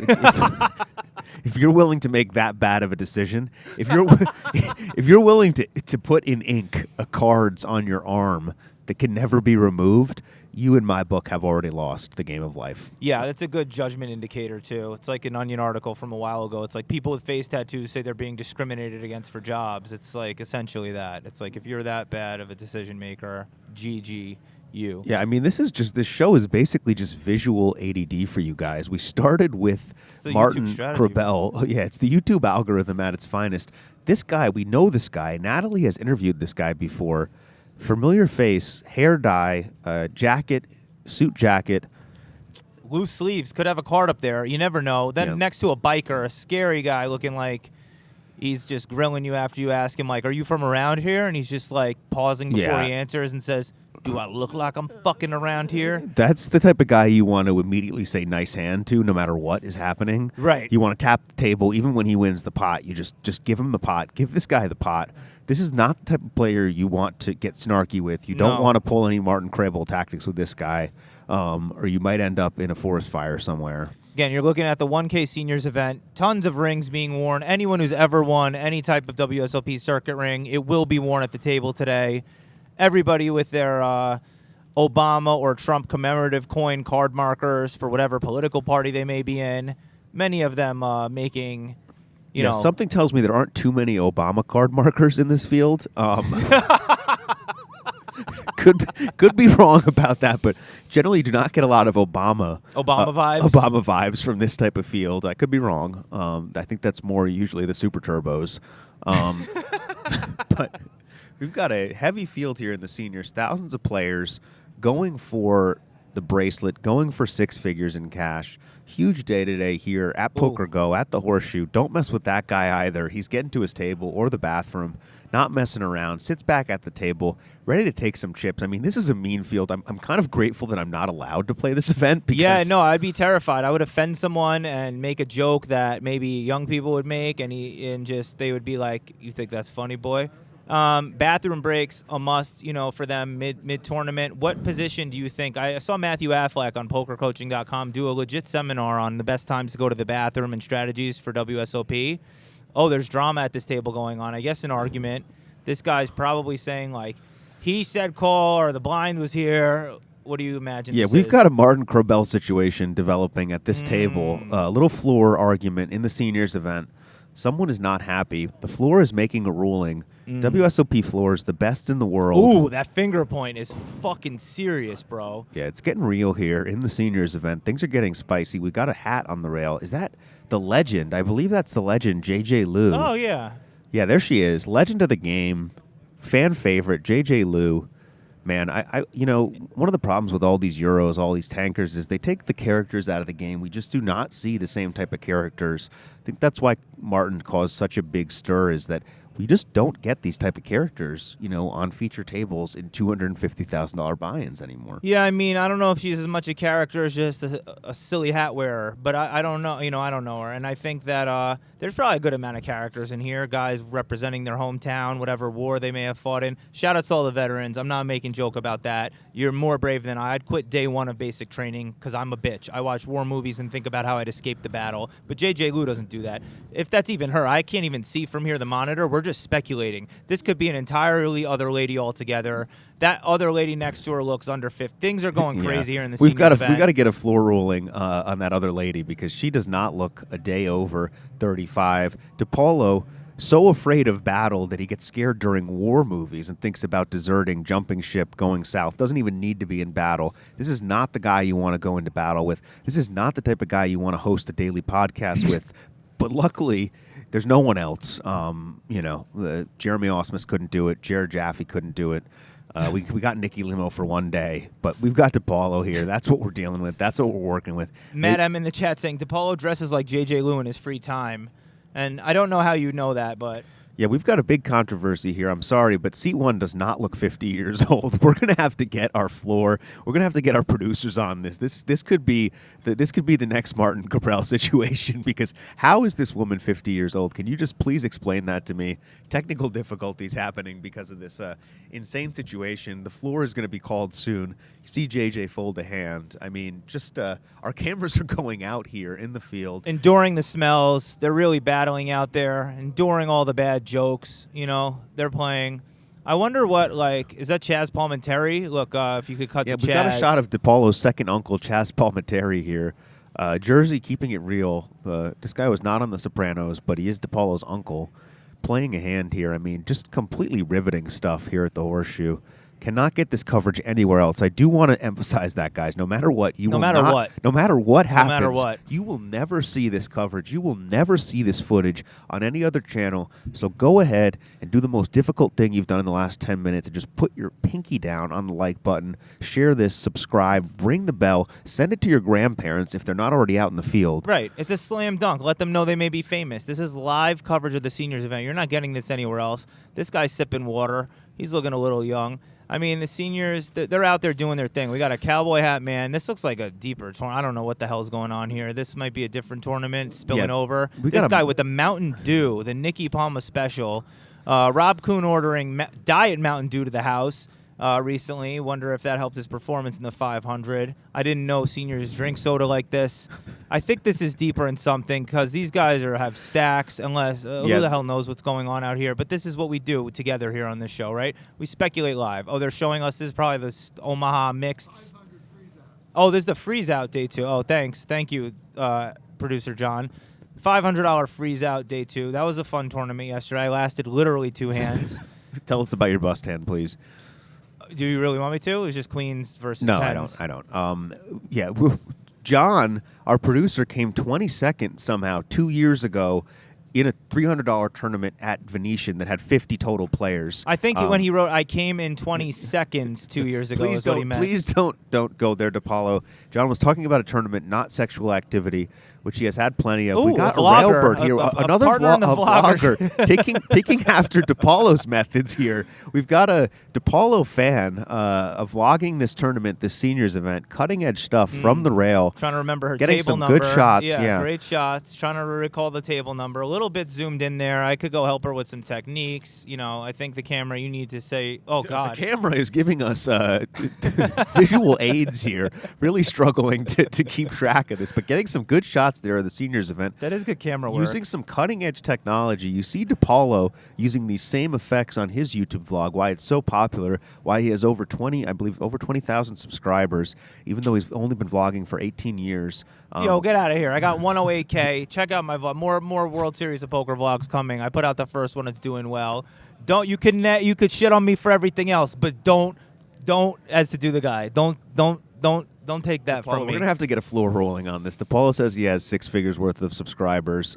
If you're willing to make that bad of a decision, if you're willing to put in ink cards on your arm that can never be removed, you, in my book, have already lost the game of life. Yeah, that's a good judgment indicator, too. It's like an Onion article from a while ago. It's like people with face tattoos say they're being discriminated against for jobs. It's like essentially that. It's like if you're that bad of a decision maker, GG. You. Yeah, I mean, this show is basically just visual ADD for you guys. We started with Martin Krabell. Oh, yeah, it's the YouTube algorithm at its finest. This guy, we know this guy. Natalie has interviewed this guy before. Familiar face, hair dye, jacket, suit jacket. Loose sleeves. Could have a card up there. You never know. Then next to a biker, a scary guy looking like he's just grilling you after you ask him, like, are you from around here? And he's just, like, pausing before he answers and says, do I look like I'm fucking around here? That's the type of guy you want to immediately say nice hand to no matter what is happening. Right. You want to tap the table. Even when he wins the pot, you just give him the pot. Give this guy the pot. This is not the type of player you want to get snarky with. You don't want to pull any Martin Krabell tactics with this guy, or you might end up in a forest fire somewhere. Again, you're looking at the 1K Seniors event. Tons of rings being worn. Anyone who's ever won any type of WSOP circuit ring, it will be worn at the table today. Everybody with their Obama or Trump commemorative coin card markers for whatever political party they may be in. Many of them making, you know. Something tells me there aren't too many Obama card markers in this field. Could be wrong about that, but generally do not get a lot of Obama vibes. Obama vibes from this type of field. I could be wrong. I think that's more usually the super turbos. But we've got a heavy field here in the seniors. Thousands of players going for the bracelet, going for six figures in cash. Huge day today here at PokerGo, at the Horseshoe. Don't mess with that guy either. He's getting to his table or the bathroom, not messing around, sits back at the table, ready to take some chips. I mean, this is a mean field. I'm kind of grateful that I'm not allowed to play this event. Because I'd be terrified. I would offend someone and make a joke that maybe young people would make, and they would be like, you think that's funny, boy? Bathroom breaks, a must, for them mid-tournament. What position do you think? I saw Matthew Affleck on PokerCoaching.com do a legit seminar on the best times to go to the bathroom and strategies for WSOP. Oh, there's drama at this table going on. I guess an argument. This guy's probably saying, like, he said call or the blind was here. What do you imagine this we've is? got a Martin Krabell situation developing at this table. A little floor argument in the seniors event. Someone is not happy. The floor is making a ruling. WSOP floor is the best in the world. Ooh, that finger point is fucking serious, bro. Yeah, it's getting real here in the seniors event. Things are getting spicy. We got a hat on the rail. Is that the legend? I believe that's the legend, JJ Liu. Oh, yeah. Yeah, there she is. Legend of the game. Fan favorite, JJ Liu. Man, I one of the problems with all these Euros, all these tankers, is they take the characters out of the game. We just do not see the same type of characters. I think that's why Martin caused such a big stir, is that We just don't get these type of characters, on feature tables in $250,000 buy-ins anymore. Yeah, I mean, I don't know if she's as much a character as just a silly hat wearer, but I don't know. I don't know her, and I think that there's probably a good amount of characters in here, guys representing their hometown, whatever war they may have fought in. Shout out to all the veterans. I'm not making joke about that. You're more brave than I. I'd quit day one of basic training because I'm a bitch. I watch war movies and think about how I'd escape the battle, but JJ Lou doesn't do that. If that's even her, I can't even see from here the monitor. We're just speculating. This could be an entirely other lady altogether. That other lady next to her looks under 50. Things are going crazy here in the We've got event. to get a floor ruling on that other lady because she does not look a day over 35. DePaulo, so afraid of battle that he gets scared during war movies and thinks about deserting, jumping ship, going south. Doesn't even need to be in battle. This is not the guy you want to go into battle with. This is not the type of guy you want to host a daily podcast with. But luckily, there's no one else. Jeremy Osmus couldn't do it. Jared Jaffe couldn't do it. We got Nicky Limo for one day, but we've got DePaulo here. That's what we're dealing with. That's what we're working with. Matt M in the chat saying DePaulo dresses like JJ Lou in his free time. And I don't know how you know that, but... Yeah, we've got a big controversy here. I'm sorry, but Seat 1 does not look 50 years old. We're going to have to get our floor. We're going to have to get our producers on this. This could be the next Martin Cabral situation because how is this woman 50 years old? Can you just please explain that to me? Technical difficulties happening because of this insane situation. The floor is going to be called soon. You see JJ fold a hand. I mean, just our cameras are going out here in the field. Enduring the smells. They're really battling out there. Enduring all the bad jokes, they're playing. I wonder what, is that Chaz Palminteri? Look, if you could cut to Chaz. We got a shot of DePaulo's second uncle, Chaz Palminteri, here. Jersey keeping it real. This guy was not on The Sopranos, but he is DePaulo's uncle. Playing a hand here. I mean, just completely riveting stuff here at the Horseshoe. Cannot get this coverage anywhere else. I do want to emphasize that, guys. No matter what, no matter what happens, you will never see this coverage. You will never see this footage on any other channel. So go ahead and do the most difficult thing you've done in the last 10 minutes and just put your pinky down on the like button, share this, subscribe, ring the bell, send it to your grandparents if they're not already out in the field. Right. It's a slam dunk. Let them know they may be famous. This is live coverage of the seniors event. You're not getting this anywhere else. This guy's sipping water. He's looking a little young. I mean, the seniors, they're out there doing their thing. We got a cowboy hat man. This looks like a deeper tournament. I don't know what the hell's going on here. This might be a different tournament spilling over. This guy with the Mountain Dew, the Nicky Palma special. Rob Kuhn ordering Diet Mountain Dew to the house recently. Wonder if that helped his performance in the 500. I didn't know seniors drink soda like this. I think this is deeper in something because these guys have stacks unless who the hell knows what's going on out here. But this is what we do together here on this show, right? We speculate live. Oh, they're showing us this is probably the Omaha mixed. Oh, this is the freeze out day 2. Oh, thanks. Thank you, producer John. $500 freeze out day 2. That was a fun tournament yesterday. I lasted literally 2 hands. Tell us about your bust hand, please. Do you really want me to? It was just queens versus No, tens. I don't. John, our producer, came 22nd somehow 2 years ago in a $300 tournament at Venetian that had 50 total players. I think when he wrote, "I came in 20 seconds 2 years ago," is what he meant. Please don't go there, DePaulo. John was talking about a tournament, not sexual activity, which he has had plenty of. Ooh, we got a vlogger, Railbird here, another vlogger taking after DePaulo's methods here. We've got a DePaulo fan vlogging this tournament, this seniors event, cutting edge stuff from the rail. Trying to remember her getting table some number. good shots. Yeah, great shots. Trying to recall the table number. A little bit zoomed in there. I could go help her with some techniques. I think the camera. You need to say, "Oh God." The camera is giving us visual aids here. Really struggling to keep track of this, but getting some good shots there at the seniors event. That is good camera work. Using some cutting edge technology. You see DePaulo using these same effects on his YouTube vlog. Why it's so popular. Why he has over 20,000 subscribers, even though he's only been vlogging for 18 years. Yo, get out of here! I got 108K. Check out my vlog. More World Series of Poker vlogs coming. I put out the first one. It's doing well. You could shit on me for everything else, but don't as to do the guy. Don't take that from me. We're gonna have to get a floor rolling on this. DePaulo says he has 6 figures worth of subscribers.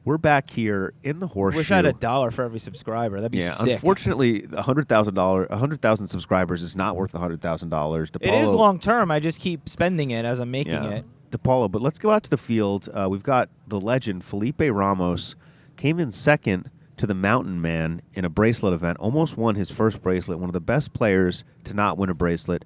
We're back here in the Horseshoe. Wish I had $1 for every subscriber. That'd be sick. Unfortunately, $100,000 subscribers is not worth $100,000. It is long term. I just keep spending it as I'm making it. DePaulo, but let's go out to the field. We've got the legend Felipe Ramos came in second to the Mountain Man in a bracelet event. Almost won his first bracelet. One of the best players to not win a bracelet.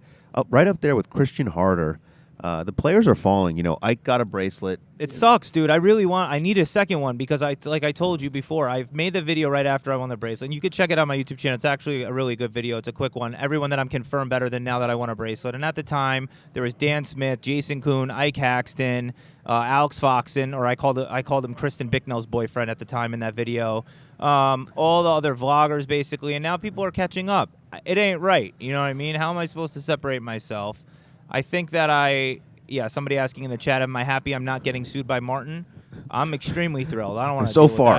Right up there with Christian Harder. The players are falling. Ike got a bracelet. It sucks, dude. I need a second one because like I told you before, I've made the video right after I won the bracelet. And you could check it out on my YouTube channel. It's actually a really good video. It's a quick one. Everyone that I'm confirmed better than now that I won a bracelet. And at the time, there was Dan Smith, Jason Kuhn, Ike Haxton, Alex Foxen, or I called him Kristen Bicknell's boyfriend at the time in that video. All the other vloggers, basically. And now people are catching up. It ain't right. You know what I mean? How am I supposed to separate myself? I think that somebody asking in the chat, am I happy I'm not getting sued by Martin? I'm extremely thrilled. I don't want to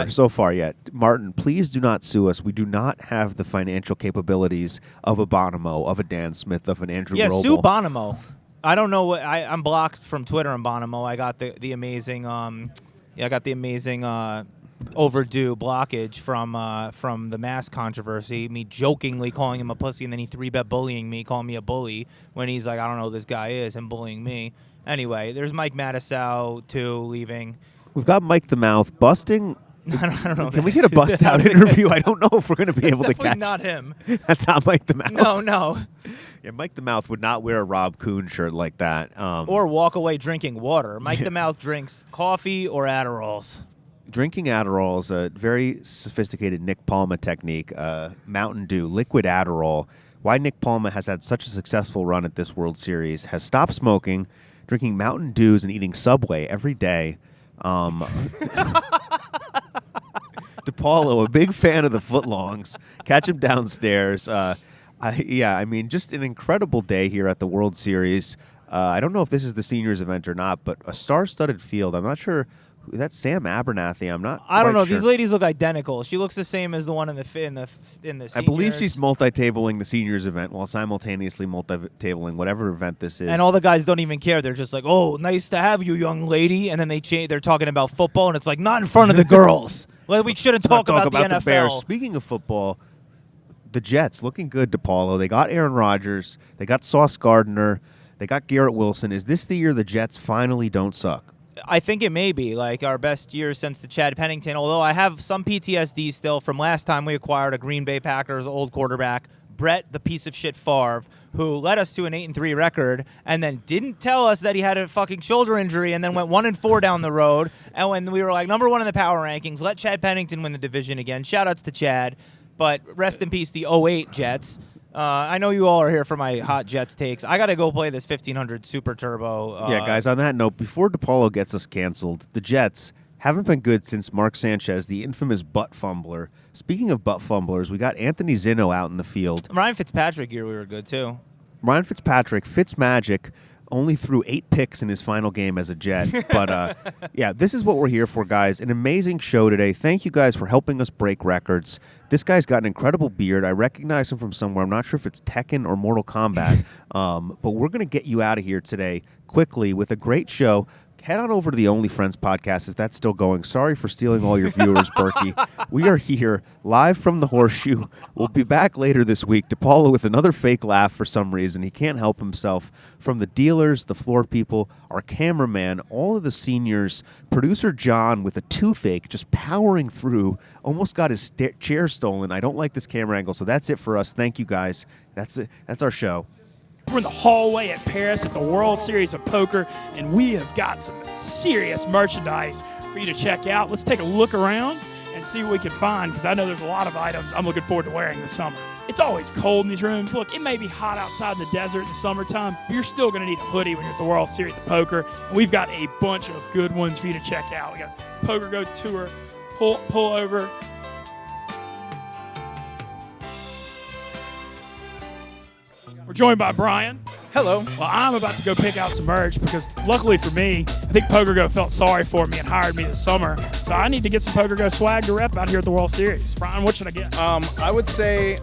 So far, yet. Martin, please do not sue us. We do not have the financial capabilities of a Bonomo, of a Dan Smith, of an Andrew Roble. Sue Bonomo. I don't know what I'm blocked from Twitter on Bonomo. I got the amazing overdue blockage from the mask controversy, me jokingly calling him a pussy, and then he 3-bet bullying me, calling me a bully when he's like, I don't know who this guy is, and bullying me. Anyway, there's Mike Matisow too leaving. We've got Mike the Mouth busting. I don't know. Can we get a bust out interview? I don't know if we're going to be able to catch. Not him. That's not Mike the Mouth. No. Yeah, Mike the Mouth would not wear a Rob Kuhn shirt like that. Or walk away drinking water. Mike the Mouth drinks coffee or Adderalls. Drinking Adderall is a very sophisticated Nick Palma technique. Mountain Dew, liquid Adderall. Why Nick Palma has had such a successful run at this World Series, has stopped smoking, drinking Mountain Dews, and eating Subway every day. DePaulo, a big fan of the footlongs. Catch him downstairs. Just an incredible day here at the World Series. I don't know if this is the seniors event or not, but a star-studded field. I'm not sure. That's Sam Abernathy. I don't know. Sure. These ladies look identical. She looks the same as the one in the seniors. I believe she's multi-tabling the seniors event while simultaneously multi-tabling whatever event this is. And all the guys don't even care. They're just like, "Oh, nice to have you, young lady." And then they're talking about football, and it's like, not in front of the girls. Well, we shouldn't talk about the NFL. Bears. Speaking of football, the Jets looking good. DePaulo. They got Aaron Rodgers. They got Sauce Gardner. They got Garrett Wilson. Is this the year the Jets finally don't suck? I think it may be like our best year since the Chad Pennington, although I have some PTSD still from last time we acquired a Green Bay Packers old quarterback, Brett the piece of shit Favre, who led us to an 8-3 record and then didn't tell us that he had a fucking shoulder injury and then went 1-4 down the road. And when we were like number 1 in the power rankings, let Chad Pennington win the division again. Shout outs to Chad, but rest in peace the 08 Jets. I know you all are here for my hot Jets takes. I got to go play this 1500 Super Turbo. Yeah, guys, on that note, before DePaulo gets us canceled, the Jets haven't been good since Mark Sanchez, the infamous butt fumbler. Speaking of butt fumblers, we got Anthony Zinno out in the field. Ryan Fitzpatrick year we were good, too. Ryan Fitzpatrick, Fitzmagic, only threw 8 picks in his final game as a Jet. But, this is what we're here for, guys. An amazing show today. Thank you guys for helping us break records. This guy's got an incredible beard. I recognize him from somewhere. I'm not sure if it's Tekken or Mortal Kombat. But we're going to get you out of here today quickly with a great show. Head on over to the Only Friends podcast if that's still going. Sorry for stealing all your viewers, Berkey. We are here live from the Horseshoe. We'll be back later this week. DePaulo with another fake laugh for some reason. He can't help himself. From the dealers, the floor people, our cameraman, all of the seniors, producer John with a toothache just powering through, almost got his chair stolen. I don't like this camera angle, so that's it for us. Thank you, guys. That's it. That's our show. We're in the hallway at Paris at the World Series of Poker, and we have got some serious merchandise for you to check out. Let's take a look around and see what we can find, because I know there's a lot of items I'm looking forward to wearing this summer. It's always cold in these rooms. Look, it may be hot outside in the desert in the summertime, but you're still going to need a hoodie when you're at the World Series of Poker, and we've got a bunch of good ones for you to check out. We got PokerGO Tour, pull over. We're joined by Brian. Hello. Well, I'm about to go pick out some merch because luckily for me, I think PokerGO felt sorry for me and hired me this summer. So I need to get some PokerGO swag to rep out here at the World Series. Brian, what should I get? I would say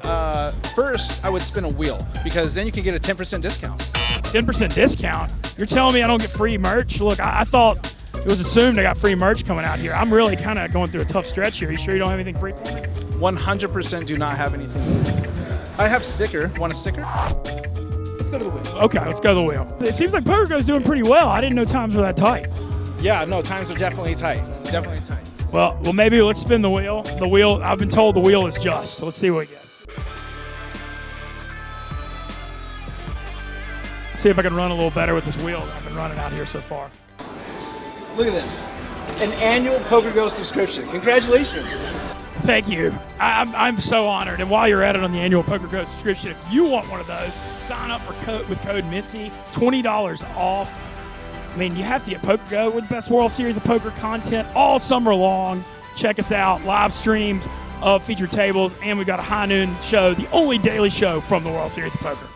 first I would spin a wheel because then you can get a 10% discount. 10% discount? You're telling me I don't get free merch? Look, I thought it was assumed I got free merch coming out here. I'm really kind of going through a tough stretch here. You sure you don't have anything free for me? 100% do not have anything. I have sticker. Want a sticker? Let's go to the wheel. Okay, let's go to the wheel. It seems like PokerGO is doing pretty well. I didn't know times were that tight. Yeah, no, times are definitely tight. Definitely tight. Well, maybe let's spin the wheel. The wheel, I've been told the wheel is just. So let's see what we get. Let's see if I can run a little better with this wheel that I've been running out here so far. Look at this. An annual PokerGo subscription. Congratulations. Thank you. I'm so honored. And while you're at it on the annual PokerGo subscription, if you want one of those, sign up with code Mintzy, $20 off. I mean, you have to get PokerGo. We're the best World Series of Poker content all summer long. Check us out. Live streams of featured tables, and we've got a high noon show, the only daily show from the World Series of Poker.